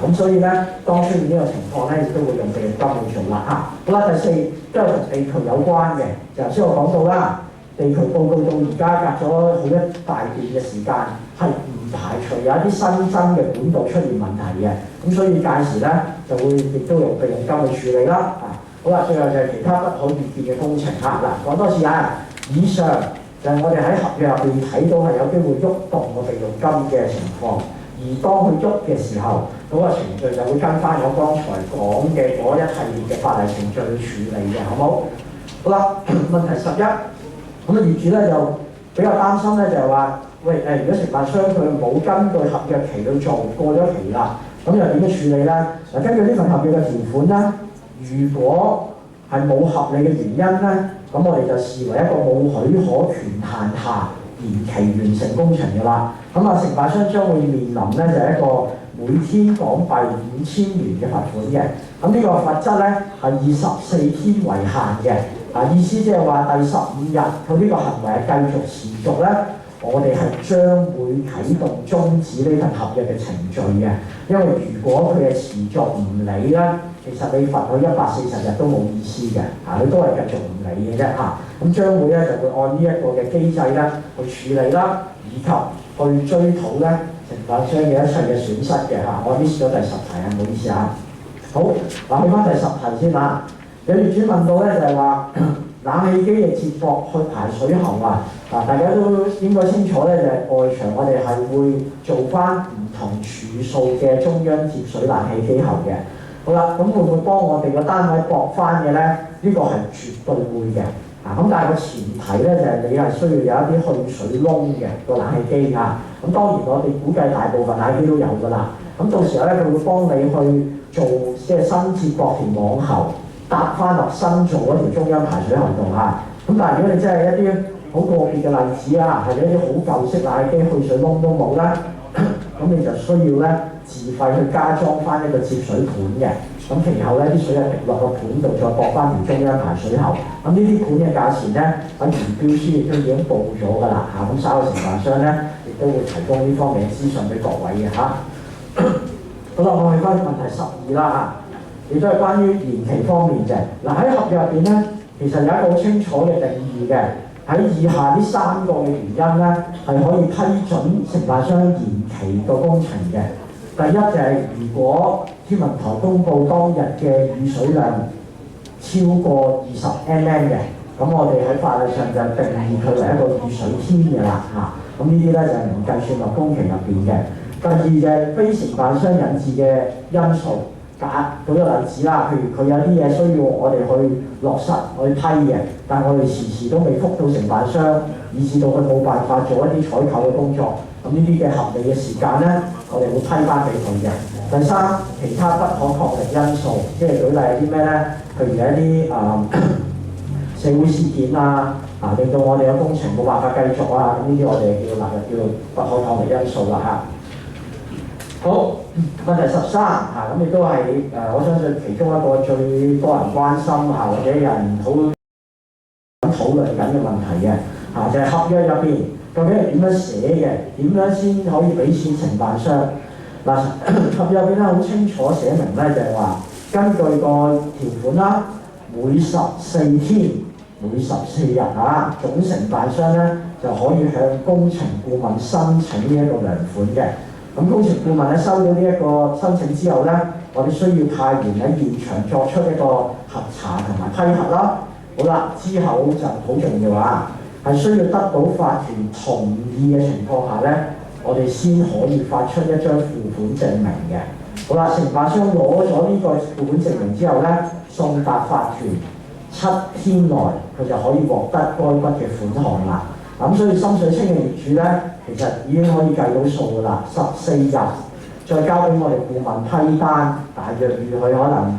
咁所以咧，當出現呢個情況咧，亦都會用備用金去做啦。好啦，第四都係同地渠有關嘅，就頭先我講到啦，地渠報告到而家隔咗好一大段嘅時間，係唔排除有一啲新增嘅管道出現問題嘅，咁所以屆時咧就會亦都用備用金去處理啦。好啦，最後就係其他不可預見嘅工程啦。講多次以上就係我哋喺合約入邊睇到係有機會喐動個備用金嘅情況，而當佢喐嘅時候，嗰個程序就會跟翻我剛才講嘅嗰一系列嘅法例程序去處理嘅，好冇？好啦，問題11，咁業主咧就比較擔心咧，就係話，喂如果承辦商佢冇根據合約期去做，過咗期啦，咁又點樣處理咧？嗱，根據呢份合約嘅條款咧，如果係冇合理嘅原因咧，咁我哋就視為一個冇許可權限下延期完成工程嘅啦。咁承辦商將會面臨咧就係一個每天港幣5000元嘅罰款嘅。咁呢個罰則咧係以14天為限嘅。意思即係話第15日佢呢個行為係繼續持續咧，我哋係將會啟動終止呢份合約嘅程序嘅。因為如果佢係持續唔理咧，其實你罰佢140日都冇意思嘅，佢都係繼續唔理嘅啫。咁將會咧就會按呢一個嘅機制咧去處理啦，以及去追討咧承辦商嘅一切嘅損失嘅。我 miss 咗第10題唔好意思啊。好，嗱，去翻第10題先啦。有業主問到咧就係話冷氣機嘅接駁去排水喉大家都應該清楚咧，就係外牆我哋係會做翻唔同柱數嘅中央接水冷氣機喉嘅。好啦，咁會唔會幫我哋個單位駁翻嘅咧？呢個係絕對會嘅。咁但係個前提咧就係你係需要有一啲去水窿嘅個冷氣機咁當然我哋估計大部分冷氣機都有㗎啦。咁到時候咧佢會幫你去做即係新接駁條網喉，搭翻落新做嗰條中央排水喉度咁但係如果你真係一啲好個別嘅例子係一啲好舊式冷氣機去水窿都冇咧，咁你就需要咧自費去加裝翻一個接水盤嘅。咁其後咧啲水滴落個盤度，再駁翻條中央排水喉。咁呢啲盤嘅價錢咧喺原標書亦都已經報咗㗎啦咁稍後承辦商咧亦都會提供呢方面嘅資訊俾各位嘅好啦，我去翻問題12啦亦都係關於延期方面嘅。喺合約入邊咧，其實有一個好清楚嘅定義嘅。喺以下呢3個嘅原因咧，係可以批准承辦商延期個工程嘅。第一就係如果天文台公佈當日嘅雨水量超過20 mm 嘅，咁我哋喺法律上就定義佢為一個雨水天嘅啦咁呢啲咧就係唔計算落工期入邊嘅。第二就係非承辦商引致嘅因素。舉個例子啦，譬如佢有啲嘢需要我哋去落實去批嘅，但我哋遲都未覆到承辦商，以致到佢冇辦法做一啲採購嘅工作。咁呢啲嘅合理嘅時間咧，我哋會批翻俾佢嘅。第三，其他不可抗力因素，即係舉例有啲咩咧？譬如有一啲社會事件令到我哋嘅工程冇辦法繼續咁呢啲我哋叫納入叫不可抗力因素啦好，問題13咁亦都係我相信其中一個最多人關心或者有人討論緊嘅問題嘅就係合約入邊究竟係點樣寫嘅？點樣先可以俾錢承辦商？合約入邊咧好清楚寫明咧，就係話根據個條款啦，每14天每14日啊，總承辦商咧就可以向工程顧問申請呢一個糧款嘅。咁工程顧問咧收到呢一個申請之後咧，我哋需要派員喺現場作出一個核查同埋批核啦。好啦，之後就好重要啊，係需要得到法團同意嘅情況下咧，我哋先可以發出一張付款證明嘅。好啦，承辦商攞咗呢個付款證明之後咧，送達法團7天內，佢就可以獲得該筆嘅款項啦。咁所以深水清嘅業主咧，其實已經可以計到數㗎啦。14日再交俾我哋顧問批單，大約預佢可能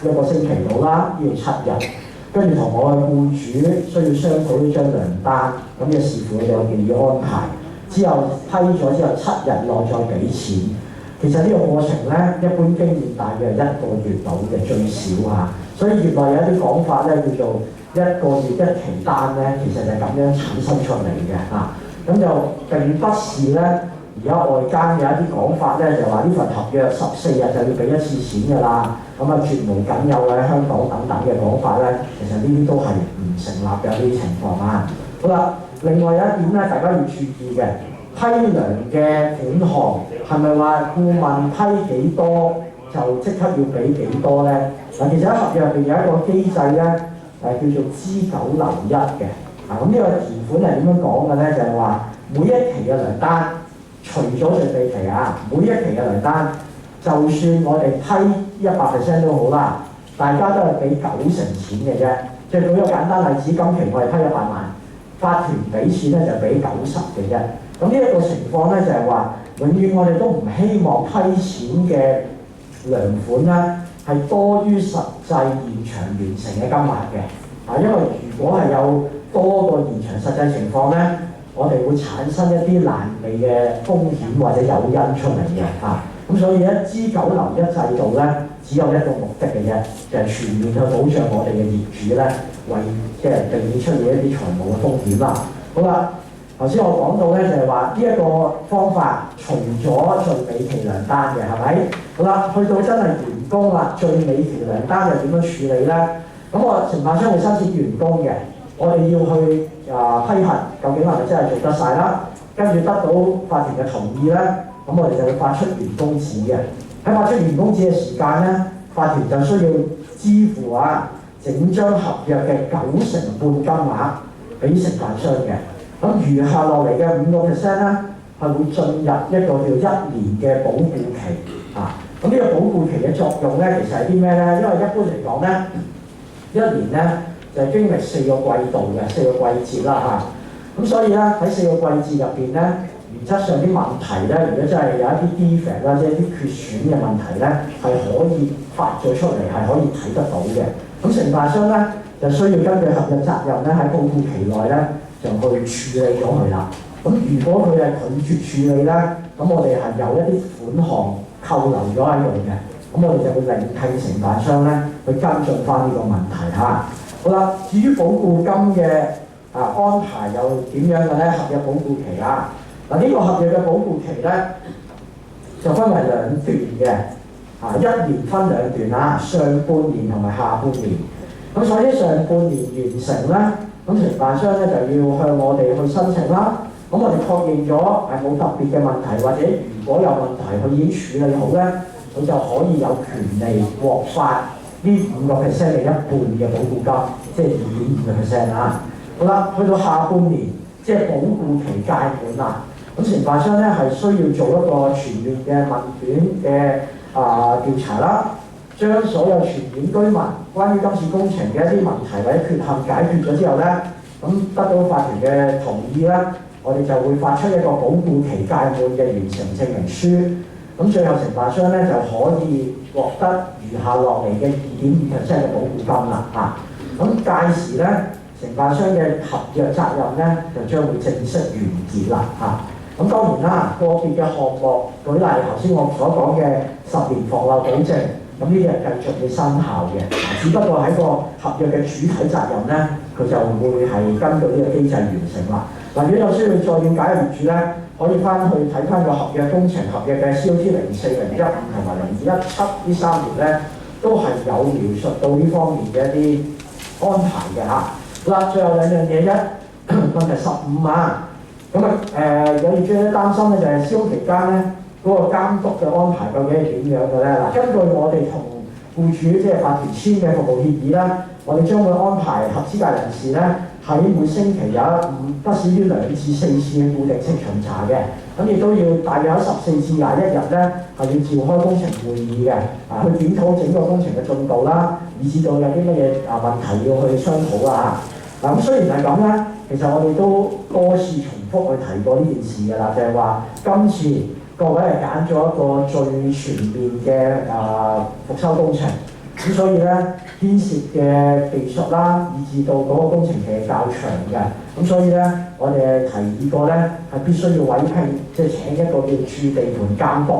1個星期到啦，要7日。跟住同我嘅僱主需要商討呢張糧單，咁嘅視乎佢哋嘅建議安排。之後批咗之後7日內再俾錢。其實呢個過程咧，一般經驗大約1個月到嘅最少嚇。所以業內有一啲講法咧，叫做1個月1期單咧，其實就係咁樣產生出嚟嘅嚇。咁就並不是咧，而家外間有一啲講法咧，就話呢份合約14日就要俾1次錢㗎啦。咁啊，絕無僅有嘅香港等等嘅講法咧，其實呢啲都係唔成立嘅呢啲情況啊。好啦，另外有一點咧，大家要注意嘅，批糧嘅款項係咪話顧問批幾多就即刻要俾幾多咧？嗱，其實喺合約入邊有一個機制咧，叫做資九留一嘅。咁呢個條款係點樣講嘅咧？就係話每一期嘅糧單，除咗最尾期啊，每一期嘅糧單，就算我哋批100% 都好啦，大家都係俾90成錢嘅啫。即係舉個簡單例子，今期我哋批100萬，法團俾錢咧就俾90嘅啫。咁呢一個情況咧就係話，永遠我哋都唔希望批錢嘅糧款咧係多於實際現場完成嘅金額嘅。因為如果係有多過現場實際情況咧，我哋會產生一啲難避嘅風險或者誘因出嚟嘅嚇。咁所以咧，資九留一制度咧，只有一個目的嘅啫，就係全面去保障我哋嘅業主咧，為即係避免出現一啲財務嘅風險啦。好啦，頭先我講到咧就係話呢一個方法，除咗最尾期糧單嘅係咪？好啦，去到真係完工啦，最尾期糧單又點樣處理咧？咁我承辦商會申請完工嘅，我哋要去批核，究竟係咪真係做得晒啦？跟住得到法團嘅同意咧。咁我哋就會發出完工紙嘅。喺發出完工紙嘅時間咧，法團就需要支付整張合約嘅90成半金額俾承辦商嘅。咁餘下落嚟嘅5% 咧，係會進入一個叫1年嘅保固期啊。咁呢個保固期嘅作用咧，其實係啲咩咧？因為一般嚟講咧，1年咧就係經歷4個季度嘅4個季節啦嚇。咁所以咧喺4個季節入邊咧，原則上啲問題咧，如果真係有一啲 defect 啦，即係啲缺損嘅問題咧，係可以發咗出嚟，係可以睇得到嘅。咁承辦商咧就需要根據合約責任咧，喺保固期內咧就去處理咗佢啦。咁如果佢係拒絕處理咧，咁我哋係有一啲款項扣留咗喺度嘅，咁我哋就會另聘承辦商咧去跟進翻呢個問題嚇。好啦，至於保固金嘅安排又點樣嘅咧？合約保固期啊。嗱，呢個合約嘅保固期咧就分為2段嘅，1年分2段啊，上半年同埋下半年。咁所以上半年完成咧，咁承辦商咧就要向我哋去申請啦。咁我哋確認咗係冇特別嘅問題，或者如果有問題佢已經處理好咧，佢就可以有權利獲發呢5% 嘅一半嘅保固金，即係2.5% 啊。好啦，去到下半年即係保固期屆滿啦。咁承辦商咧係需要做一個全面嘅問卷嘅調查啦，將所有全縣居民關於今次工程嘅一啲問題或者缺陷解決咗之後咧，咁得到法團嘅同意咧，我哋就會發出一個保固期屆滿嘅完成證明書。咁最後承辦商咧就可以獲得餘下落嚟嘅2.5% 嘅保固金啦嚇。咁屆時咧，承辦商嘅合約責任咧就將會正式完結啦嚇。咁當然啦，個別嘅項目，舉例頭先我所講嘅10年防漏保證，咁呢啲係繼續會生效嘅。只不過喺個合約嘅主體責任咧，佢就會係根據呢個機制完成啦。嗱，如果有需要再了解嘅業主咧，可以翻去睇翻個合約工程合約嘅 COT 04、015同埋0217呢3頁咧，都係有描述到呢方面嘅一啲安排嘅嚇。好啦，最後兩樣嘢啫，問題15啊。咁有業主咧擔心咧就係施工期間咧嗰個監督嘅安排究竟係點樣嘅咧？嗱，根據我哋同僱主即係法團簽嘅服務協議啦，我哋將會安排合資格人士咧喺每星期有不少於2至4次嘅固定式巡查嘅，咁亦都要大約有14至21日咧係要召開工程會議嘅，去檢討整個工程嘅進度啦，以至到有啲乜嘢問題要去商討啊。嗱，咁雖然係咁咧，其實我哋都多次重複去提過呢件事㗎啦，就係話今次各位係揀咗一個最全面嘅復修工程，咁所以咧牽涉嘅技術啦，以至到嗰個工程期係較長嘅，咁所以咧我哋提議過咧係必須要委聘，即係請一個叫駐地盤監督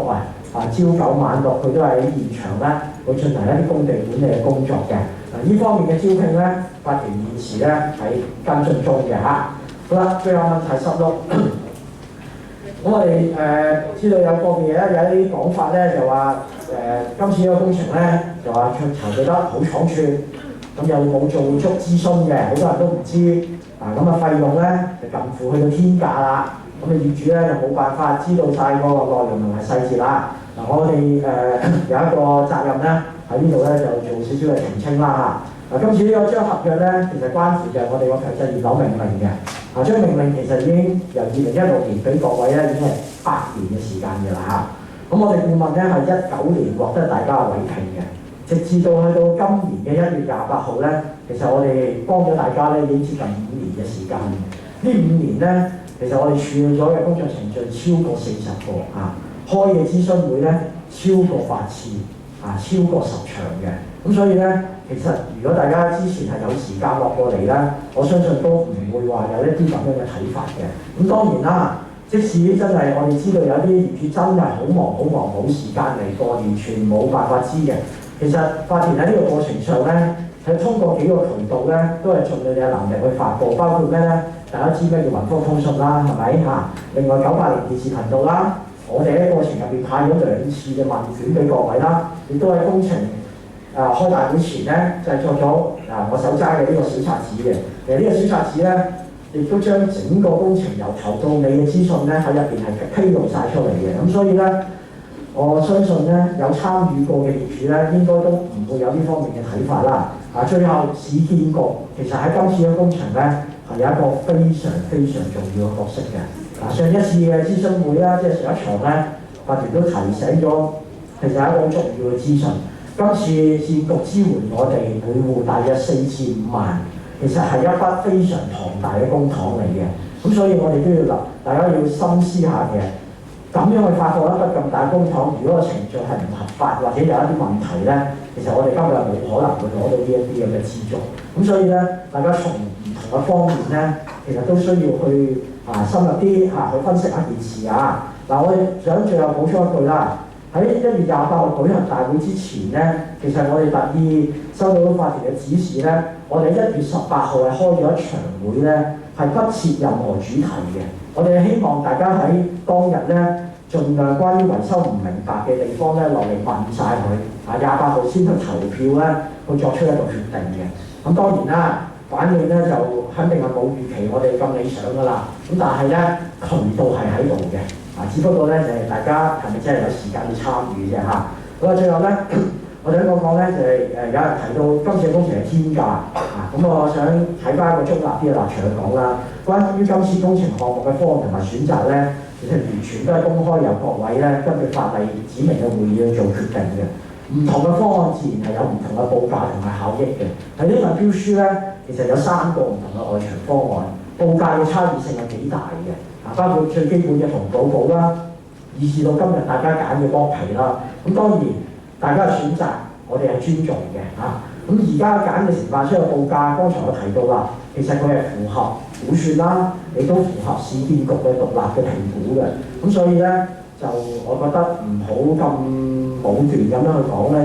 朝9晚6，佢都係喺現場咧會進行一啲工地管理嘅工作嘅。呢方面嘅招聘咧，法團現時咧係跟進中嘅嚇。好啦，最後問題16。咁我哋知道有個別咧有一啲講法咧，就話今次呢個工程咧就話籌備得好倉促，咁又冇做足諮詢嘅，好多人都唔知。咁費用咧就近乎去到天價啦。咁業主咧就冇辦法知道晒嗰個內容同埋細節啦。我哋有一個責任咧喺呢度咧就做少少嘅澄清啦嚇。今次呢個張合約咧，其實關乎就係我哋個強制驗樓命令嘅。張命令其實已經由2016年俾各位咧已經係8年嘅時間嘅啦嚇。咁我哋顧問咧係19年獲得大家嘅委聘嘅，直至到去到今年嘅1月28號咧，其實我哋幫咗大家咧已經接近5年嘅時間。呢5年咧，其實我哋處理咗嘅工作程序超過40個開嘅諮詢會咧超過8次超過10場嘅。咁所以咧，其實如果大家之前係有時間落過嚟咧，我相信都唔會話有一啲咁樣嘅睇法嘅。咁當然啦，即使真係我哋知道有啲業主真係好忙冇時間嚟過，完全冇辦法知嘅。其實法團喺呢個過程上咧，係通過幾個渠道咧，都係盡你嘅能力去發布，包括咩咧？大家知咩叫雲科通訊啦，係咪嚇？另外980電視頻道啦，我哋喺過程入邊派咗2次嘅問卷俾各位啦，亦都喺工程開大會前咧製作咗我手揸嘅呢個小冊子嘅。其實呢個小冊子咧，亦都將整個工程由頭到尾嘅資訊咧喺入邊係披露晒出嚟嘅。咁所以咧，我相信咧有參與過嘅業主咧，應該都唔會有呢方面嘅睇法啦。最後市建局其實喺今次嘅工程咧係有一個非常重要嘅角色嘅。上一次嘅諮詢會啦，即係上一場咧，法團都提醒咗，其實係一個好重要嘅資訊。今次市建局支援我哋每戶大約4至5萬，其實係一筆非常龐大嘅公帑嚟嘅。咁所以我哋都要大家要深思下嘅，咁樣去發放一筆咁大嘅公帑，如果個程序係唔合法或者有一啲問題咧，其實我哋今日冇可能會攞到呢一啲咁嘅資助。咁所以咧，大家從唔同嘅方面咧，其實都需要去深入啲去分析一件事啊。我哋想最後補充一句啦。喺1月28號舉行大會之前咧，其實我哋特意收到法團嘅指示咧，我哋1月18號係開咗一場會咧，係不設任何主題嘅。我哋希望大家喺當日咧，盡量關於維修唔明白嘅地方咧，落嚟問晒佢。28號先去投票咧，去作出一個決定嘅。咁當然啦，反應咧就肯定係冇預期我哋咁理想㗎啦。咁但係咧，渠道係喺度嘅。只不過咧就係大家係咪真係有時間去參與啫嚇？好啦，最後咧，我想講咧就係有人提到今次嘅工程係天價咁我想睇翻一個中立啲嘅立場去講啦。關於今次工程項目嘅方案同埋選擇咧，其實完全都係公開由各位咧根據法例指明嘅會議去做決定嘅。唔同嘅方案自然係有唔同嘅報價同埋效益嘅。喺呢份標書咧，其實有3個唔同嘅外牆方案，報價嘅差異性係幾大嘅。包括最基本嘅紅寶寶啦，以至到今日大家揀嘅剝皮啦。咁當然大家嘅選擇，我哋係尊重嘅嚇。咁而家揀嘅承辦商嘅報價，剛才我提到啦，其實佢係符合估算啦，亦都符合市建局嘅獨立嘅評估嘅。咁所以咧，就我覺得唔好咁武斷咁樣去講咧，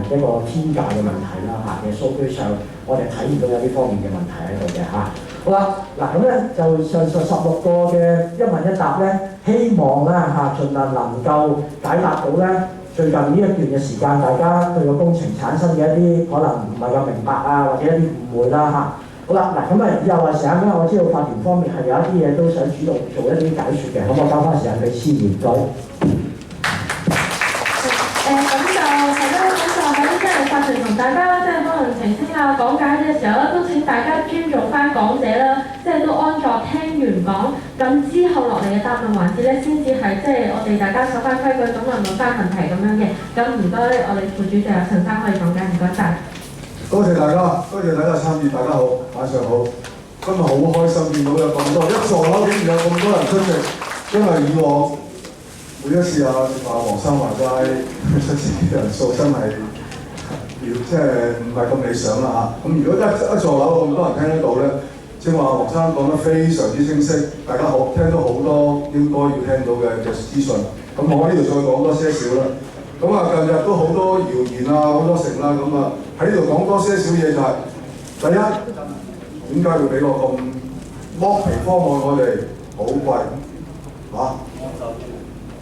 就一個天價嘅問題啦嚇。其實數據上，我哋睇唔到有呢方面嘅問題喺度嘅嚇。好啦，咁咧就上述16個嘅一問一答咧，希望啦盡量能夠解答到咧最近呢一段嘅時間，大家對個工程產生嘅一啲可能唔係咁明白或者一啲誤會啦好啦，嗱咁啊，以後嘅時間咧，我知道法團方面係有一啲嘢都想主動做一啲解説嘅，咁我交翻時間俾思妍，唔該。咁就係啦，咁就喺即係法團同大家即係可能澄清啊、講解嘅時候咧，都請大家尊重翻講者啦，即係都安坐聽完講，咁之後落嚟嘅答問環節咧，先至係即係我哋大家守翻規矩，咁問翻問題咁樣嘅。咁唔該，我哋副主席啊陳生可以講解，唔該晒。多謝大家，多謝大家參與，大家好，晚上好。今日好開心見到有咁多，一座樓竟然有咁多人出席，因為以往每一次黃生話齋出席嘅人數真係即係唔係咁理想啦嚇。咁如果一座樓咁多人聽得到咧，正話黃生講得非常之清晰，大家好聽到好多應該要聽到嘅資訊。咁我喺呢度再講多些少啦。咁啊，近日都好多謠言啊，好多成啦，咁啊喺呢度講多些少嘢就係、第一，點解會俾個咁剝皮方案我哋好貴嚇？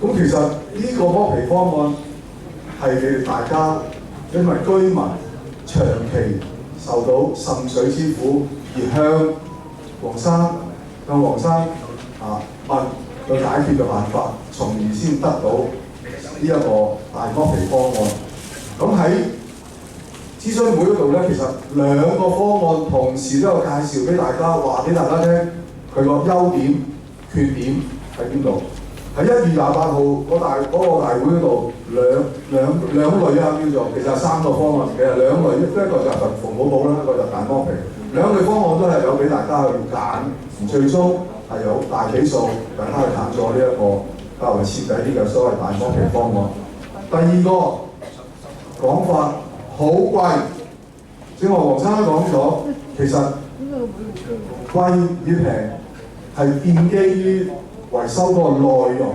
咁其實呢個剝皮方案係你哋大家因為居民長期受到滲水之苦，而向黃生問個解決嘅辦法，從而先得到呢一個大剝皮方案。咁喺諮詢會嗰度咧，其實兩個方案同時都有介紹俾大家，話俾大家聽佢個優點、缺點喺邊度。喺1月28號嗰個大會嗰度，兩類啊叫做，其實係3個方案，其實兩類，一個就係馮寶寶啦，一個就大剝皮。兩類方案都係有俾大家去揀，而最終係有大比數，大家去揀咗呢一個較為徹底啲嘅所謂大剝皮方案。第二個講法好貴，正話黃生都講咗，其實貴與平係建基於維修嗰個內容，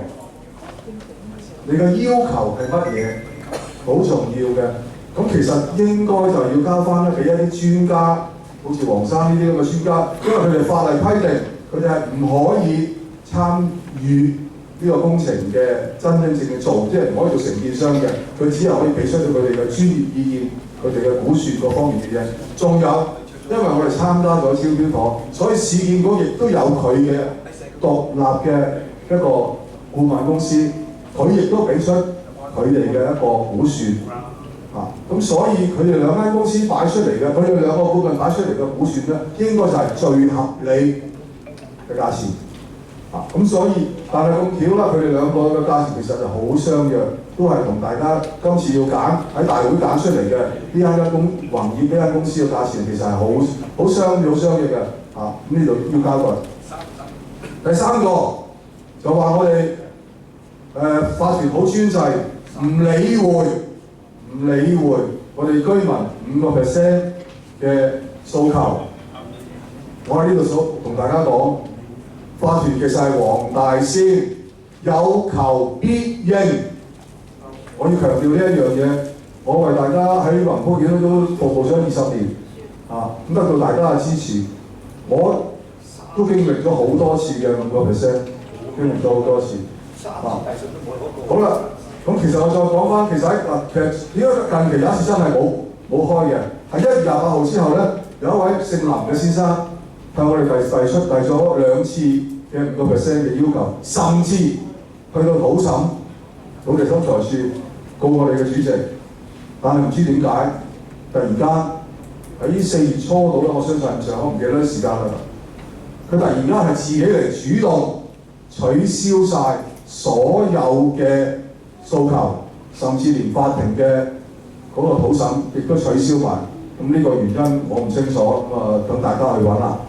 你嘅要求係乜嘢，好重要嘅。咁其實應該就要交翻咧俾一啲專家，好似黃生呢啲咁嘅專家，因為佢哋法例規定，佢哋係唔可以參與呢個工程嘅真正嘅做，即係唔可以做承建商嘅，佢只係可以俾出佢哋嘅專業意見，佢哋嘅估算各方面嘅嘢。仲有，因為我哋參加咗招標妥，所以市建局亦都有佢嘅獨立嘅一個顧問公司，佢亦都俾出佢哋嘅一個估算。咁所以佢哋兩間公司擺出嚟嘅，佢哋兩個顧問擺出嚟嘅估算咧，應該就係最合理嘅價錢。咁所以，但係咁巧啦，佢哋兩個嘅價錢其實就好相若，都係同大家今次要揀喺大會揀出嚟嘅呢間宏業呢間公司嘅價錢其實係好相若嘅。咁呢度要交代。第三個就話我哋法團好專制，唔理會我哋居民5% 嘅訴求。我喺呢度同大家講，法團其實係黃大仙，有求必應。我要強調呢一樣嘢，我為大家喺宏福苑都服務咗20年，咁得到大家嘅支持。我都經歷咗好多次嘅5%，經歷咗好多次。好啦，咁其實我再講翻，其實點解近期有一次真係冇開嘅？喺1月28號之後咧，有一位姓林嘅先生向我哋遞咗2次嘅5%嘅要求，甚至去到土地審裁處告我哋嘅主席，但係唔知點解突然間喺4月初到啦，我相信我唔記得啲時間啦。佢突然間係自己嚟主動取消晒所有嘅訴求，甚至連法庭嘅嗰個土審亦都取消埋。咁呢個原因我唔清楚，等大家去揾啦。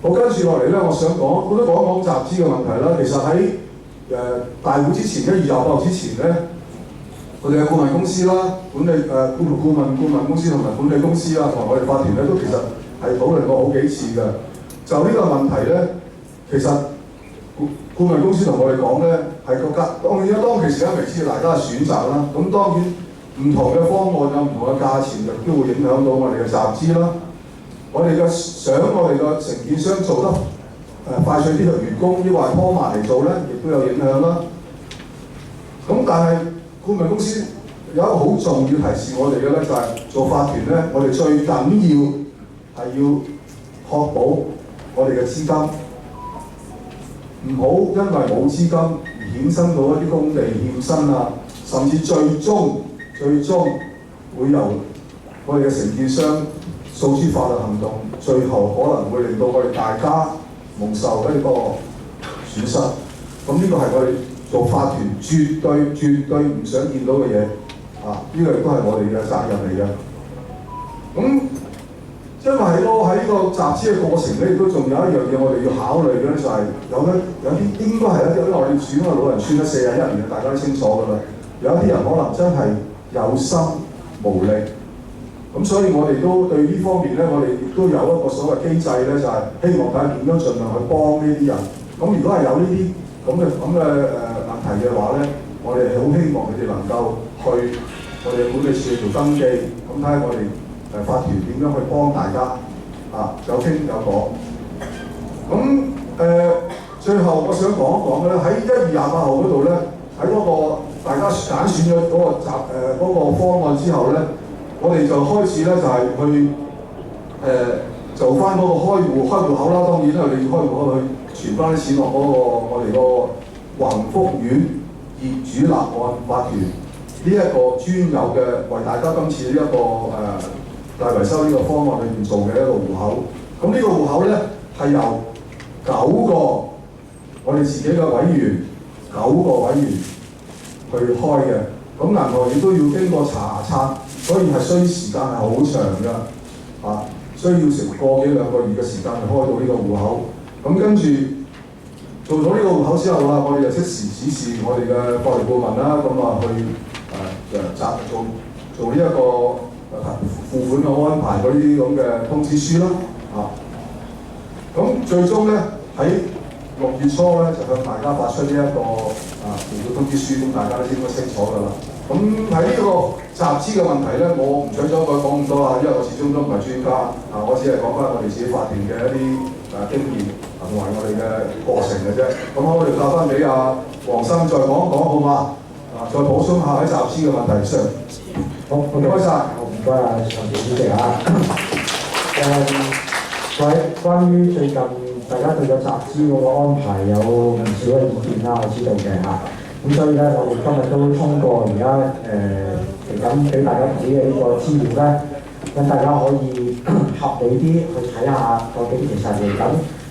我跟住落嚟咧，我想講都講集資嘅問題啦。其實喺大會之前1月28號之前咧，我哋嘅顧問公司啦、顧問公司同埋管理公司啊，同我哋法團咧都其實係討論過好幾次嘅。就呢個問題咧，其實顧問公司同我哋講咧，係個價，當然啦，當其時咧未知大家嘅選擇啦。咁當然唔同嘅方案有唔同嘅價錢，亦都會影響到我哋嘅集資啦。我哋嘅我哋嘅承建商做得快脆啲嘅員工，抑或拖慢嚟做咧，亦都有影響啦。咁但係顧問公司有一個好重要提示我哋嘅咧，就係做法團咧，我哋最緊要係要確保我哋嘅資金唔好因為冇資金而衍生到一啲工地欠薪啊，甚至最終會由我哋嘅承建商訴諸法律行動，最後可能會令到我哋大家蒙受一個損失。咁呢個係我哋做法團絕對唔想見到嘅嘢啊！呢個亦都係我哋嘅責任嚟嘅。咁因為喺呢個集資嘅過程咧，亦都仲有一樣嘢我哋要考慮嘅，就係有啲應該係因為我哋選個老人村咧41年，大家都清楚㗎啦。有一啲人可能真係有心無力，咁所以我哋都對呢方面咧，我哋亦都有一個所謂機制咧，就係希望睇下點樣盡量去幫呢啲人。咁如果係有呢啲咁嘅問題嘅話咧，我哋好希望佢哋能夠去我哋管理處做登記，咁睇下我哋法團點樣去幫大家啊，有傾有講。咁最後我想講一講咧，喺1月28號嗰度咧，喺嗰個大家揀選咗嗰個方案之後咧，我哋就開始咧就係去做翻嗰個開戶口啦。當然啦，你要開戶口去傳翻啲錢落嗰個我哋個宏福苑業主立案法團呢一個專有嘅為大家今次呢一個大維修呢個方案裏面做嘅一個戶口。咁呢個戶口咧係由9個我哋自己嘅委員9個委員去開嘅。咁銀行亦都要經過查冊，所以係需時間係好長㗎，啊，需要成個幾兩個月嘅時間去開到呢個戶口。咁跟住做咗呢個戶口之後啦，我哋就即時指示我哋嘅法律顧問啦，咁去做呢一個付款嘅安排嗰啲咁嘅通知書啦，啊，咁最終咧喺6月初咧就向大家發出呢一個付款通知書，咁大家都應該清楚㗎啦。咁喺呢個集資嘅問題咧，我唔想再講咁多啦，因為我始終都唔係專家，我只係講翻我哋自己法團嘅一啲經驗同埋我哋嘅過程嘅啫。咁我哋交翻俾黃生再講一講好嘛？再補充下喺集資嘅問題上。好，唔該晒。唔該啊，陳主席啊。各位，關於最近大家對個集資嗰個安排有唔少嘅意見啦，我知道嘅嚇。咁所以咧，我哋今日都通過而家嚟緊俾大家睇嘅呢個資料咧，咁大家可以合理啲去睇下，究竟其實嚟緊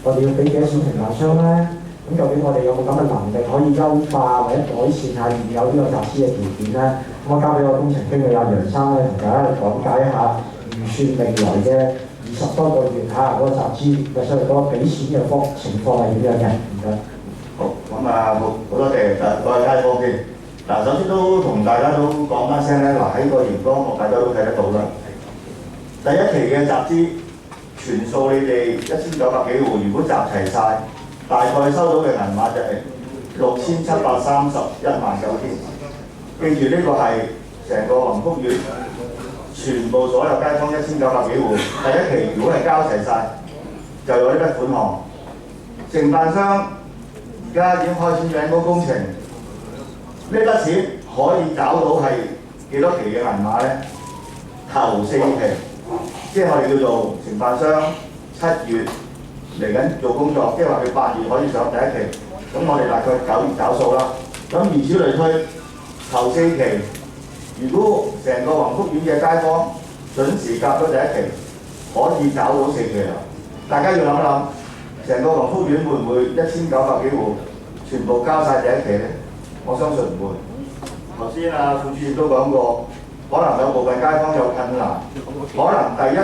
我哋要俾幾多錢承辦商咧？咁究竟我哋有冇咁嘅能力可以優化或者改善下現有呢個集資嘅條件咧？咁我交俾我工程經理楊生咧，同大家講解一下預算未來嘅20多個月嗰個集資嘅所謂嗰個俾錢嘅情況係點樣嘅？唔該。好，咁好多謝各位街坊先。嗱，首先都同大家都講翻聲咧，喺個熒光幕大家都睇得到啦。第一期嘅集資全數你哋1900幾戶，如果集齊晒，大概收到嘅銀碼就係6731萬9千。記住呢個係成個宏福苑全部所有街坊1900幾戶，第一期如果係交齊晒，就有呢筆款項。承辦商而家已經開始緊嗰工程，呢筆錢可以找到係幾多期嘅銀碼咧？頭4期，即係我哋叫做承辦商7月嚟緊做工作，即係話佢8月可以上第一期，咁我哋大概9月找數啦。咁如此類推，頭4期，如果成個宏福苑嘅街坊準時夾咗第一期，可以找到4期啦。大家要諗一諗。成個宏福苑會唔會1900幾戶全部交晒第一期咧？我相信唔會。頭先副主席都講過，可能有部分街坊有困難，可能第一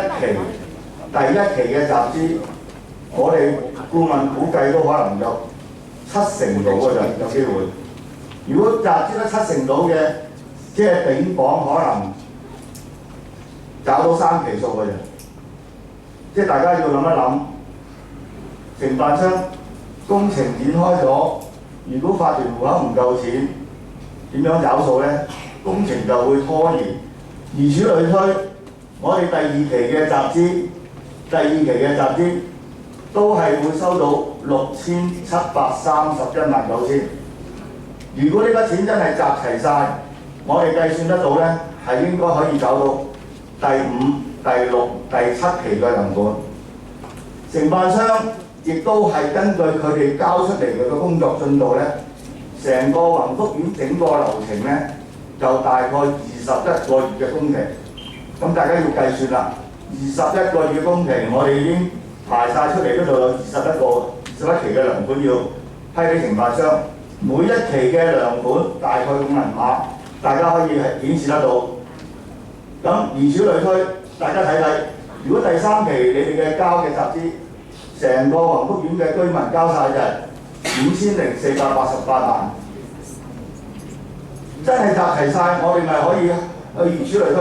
期嘅集資，我哋顧問估計都可能有70%到嘅就有機會。如果集資得70%到嘅，即係頂榜可能找到3期數嘅啫。即係大家要諗一諗。承辦商工程展開咗，如果法團戶口唔夠錢，點樣找數呢？工程就會拖延。如此類推，我哋第2期嘅集資都係會收到6731萬9千。如果呢筆錢真係集齊晒，我哋計算得到呢，係應該可以找到第5、第6、第7期嘅糧款。承辦商亦都係根據佢哋交出嚟嘅工作進度咧，成個宏福苑整個流程咧就大概21個月嘅工期。咁大家要計算啦，21個月嘅工期，我哋已經排晒出嚟，嗰度有21期嘅糧款要批俾承辦商。每一期嘅糧款大概咁銀碼，大家可以係顯示得到。咁如此類推，大家睇睇，如果第3期你哋嘅交嘅集資，成個宏福苑嘅居民交晒就係5488萬，真係集齊晒，我哋咪可以去如此類推，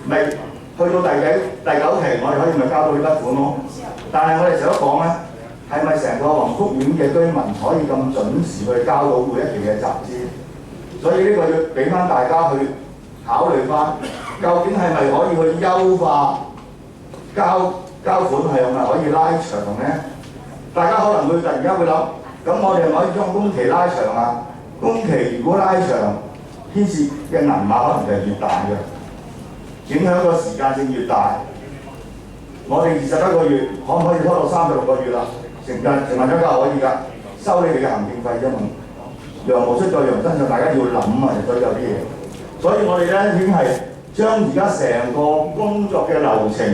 咪去到第9期，我哋可以咪交到呢筆款咯。但係我哋成日都講咧，係咪成個宏福苑嘅居民可以咁準時去交到每一期嘅集資？所以呢個要俾翻大家去考慮翻，究竟係咪可以去優化交款係咪可以拉長咧？大家可能會突然間會諗，咁我哋係咪可以將工期拉長啊？工期如果拉長，牽涉嘅銀碼可能就係越大嘅，影響個時間性越大。我哋21個月可唔可以拖到36個月啦？承辦商可以㗎，收你哋嘅行政費啫嘛。羊毛出在羊身上，大家要諗啊，所以有啲嘢。所以我哋咧已經係將而家成個工作嘅流程，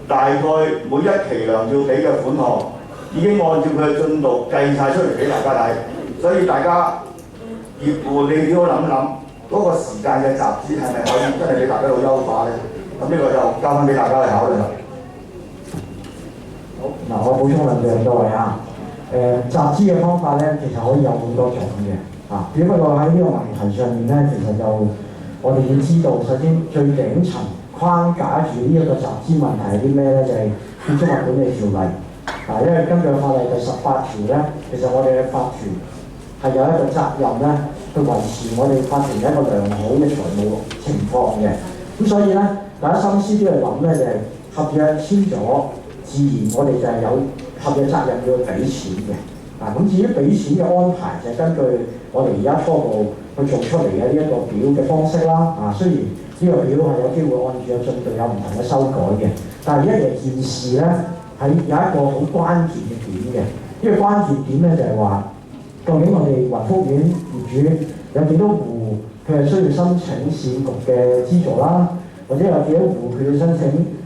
大概每一期糧要俾嘅款項，已經按照佢嘅進度計晒出嚟俾大家睇。所以大家業戶你都諗諗，嗰個時間嘅集資係咪可以真係俾大家度優化咧？咁呢個就交翻俾大家去考慮啦。好，嗱，我補充兩樣各位啊。集資嘅方法咧，其實可以有好多種嘅。只不過喺呢個問題上面咧，其實就我哋要知道，首先最頂層框架住呢一個集資問題係啲咩咧？就係建築物管理條例。因為根據法例第18條咧，其實我哋嘅法團係有一個責任咧，去維持我哋法團一個良好嘅財務情況嘅。咁所以咧，大家心思都係諗咧，就係合約簽咗，自然我哋就係有合約責任要俾錢嘅。咁至於俾錢嘅安排就係根據我哋而家初步去做出嚟嘅呢一個表嘅方式啦。雖然呢個表係有機會按住個進度有唔同嘅修改嘅，但係一件事咧係有一個好關鍵嘅點嘅。呢個關鍵點咧就係話，究竟我哋宏福苑業主有幾多戶佢係需要申請市建局嘅資助啦，或者有幾多戶佢要申請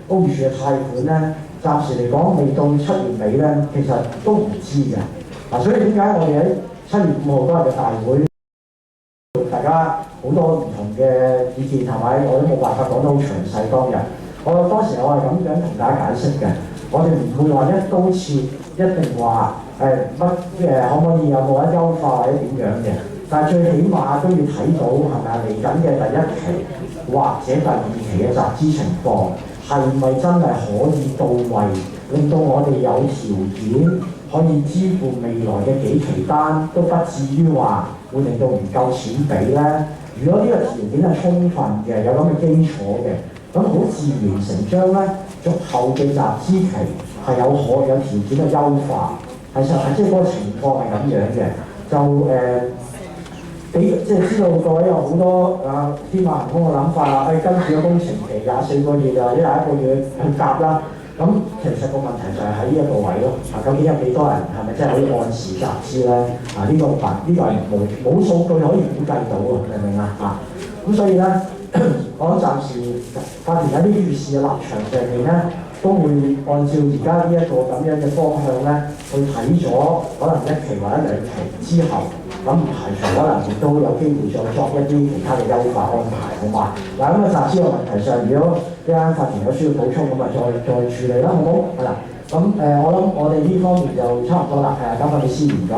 屋宇署嘅貸款咧？暫時嚟講未到7月尾咧，其實都唔知嘅。所以點解我哋喺7月5號嗰日嘅大會，大家好多唔同嘅意見係咪？我都冇辦法講得好詳細當日。當時我係咁樣同大家解釋嘅，我哋唔會話一刀切，一定話可唔可以有冇得優化或者點樣嘅。但係最起碼都要睇到係咪嚟緊嘅第1期或者第2期嘅集資情況係咪真係可以到位，令到我哋有條件可以支付未來嘅幾期單，都不至於話會令到唔夠錢俾咧。如果呢個條件係充分嘅，有咁嘅基礎嘅，咁好自然成章咧，續後嘅集資期係有條件嘅優化，係即係嗰個情況係咁樣嘅。就即係知道各位有好多天馬行空嘅諗法啦，跟住個工程期24個月或者21個月去夾啦。咁其實個問題就係喺呢一個位咯。究竟有幾多人係咪真係可以按時集資咧？呢個係冇數據可以估計到啊，明唔明啊？咁所以咧，我諗暫時法團喺啲預示嘅立場上面咧，都會按照而家呢一個咁樣嘅方向咧，去睇咗可能1期或者2期之後，咁唔排除可能亦都有機會再作一啲其他嘅優化安排，好嘛？嗱，咁集資嘅問題上，如果呢間法團有需要補充，咁咪再處理啦，好唔好？係啦，咁我諗我哋呢方面就差唔多啦，交翻俾司員咗。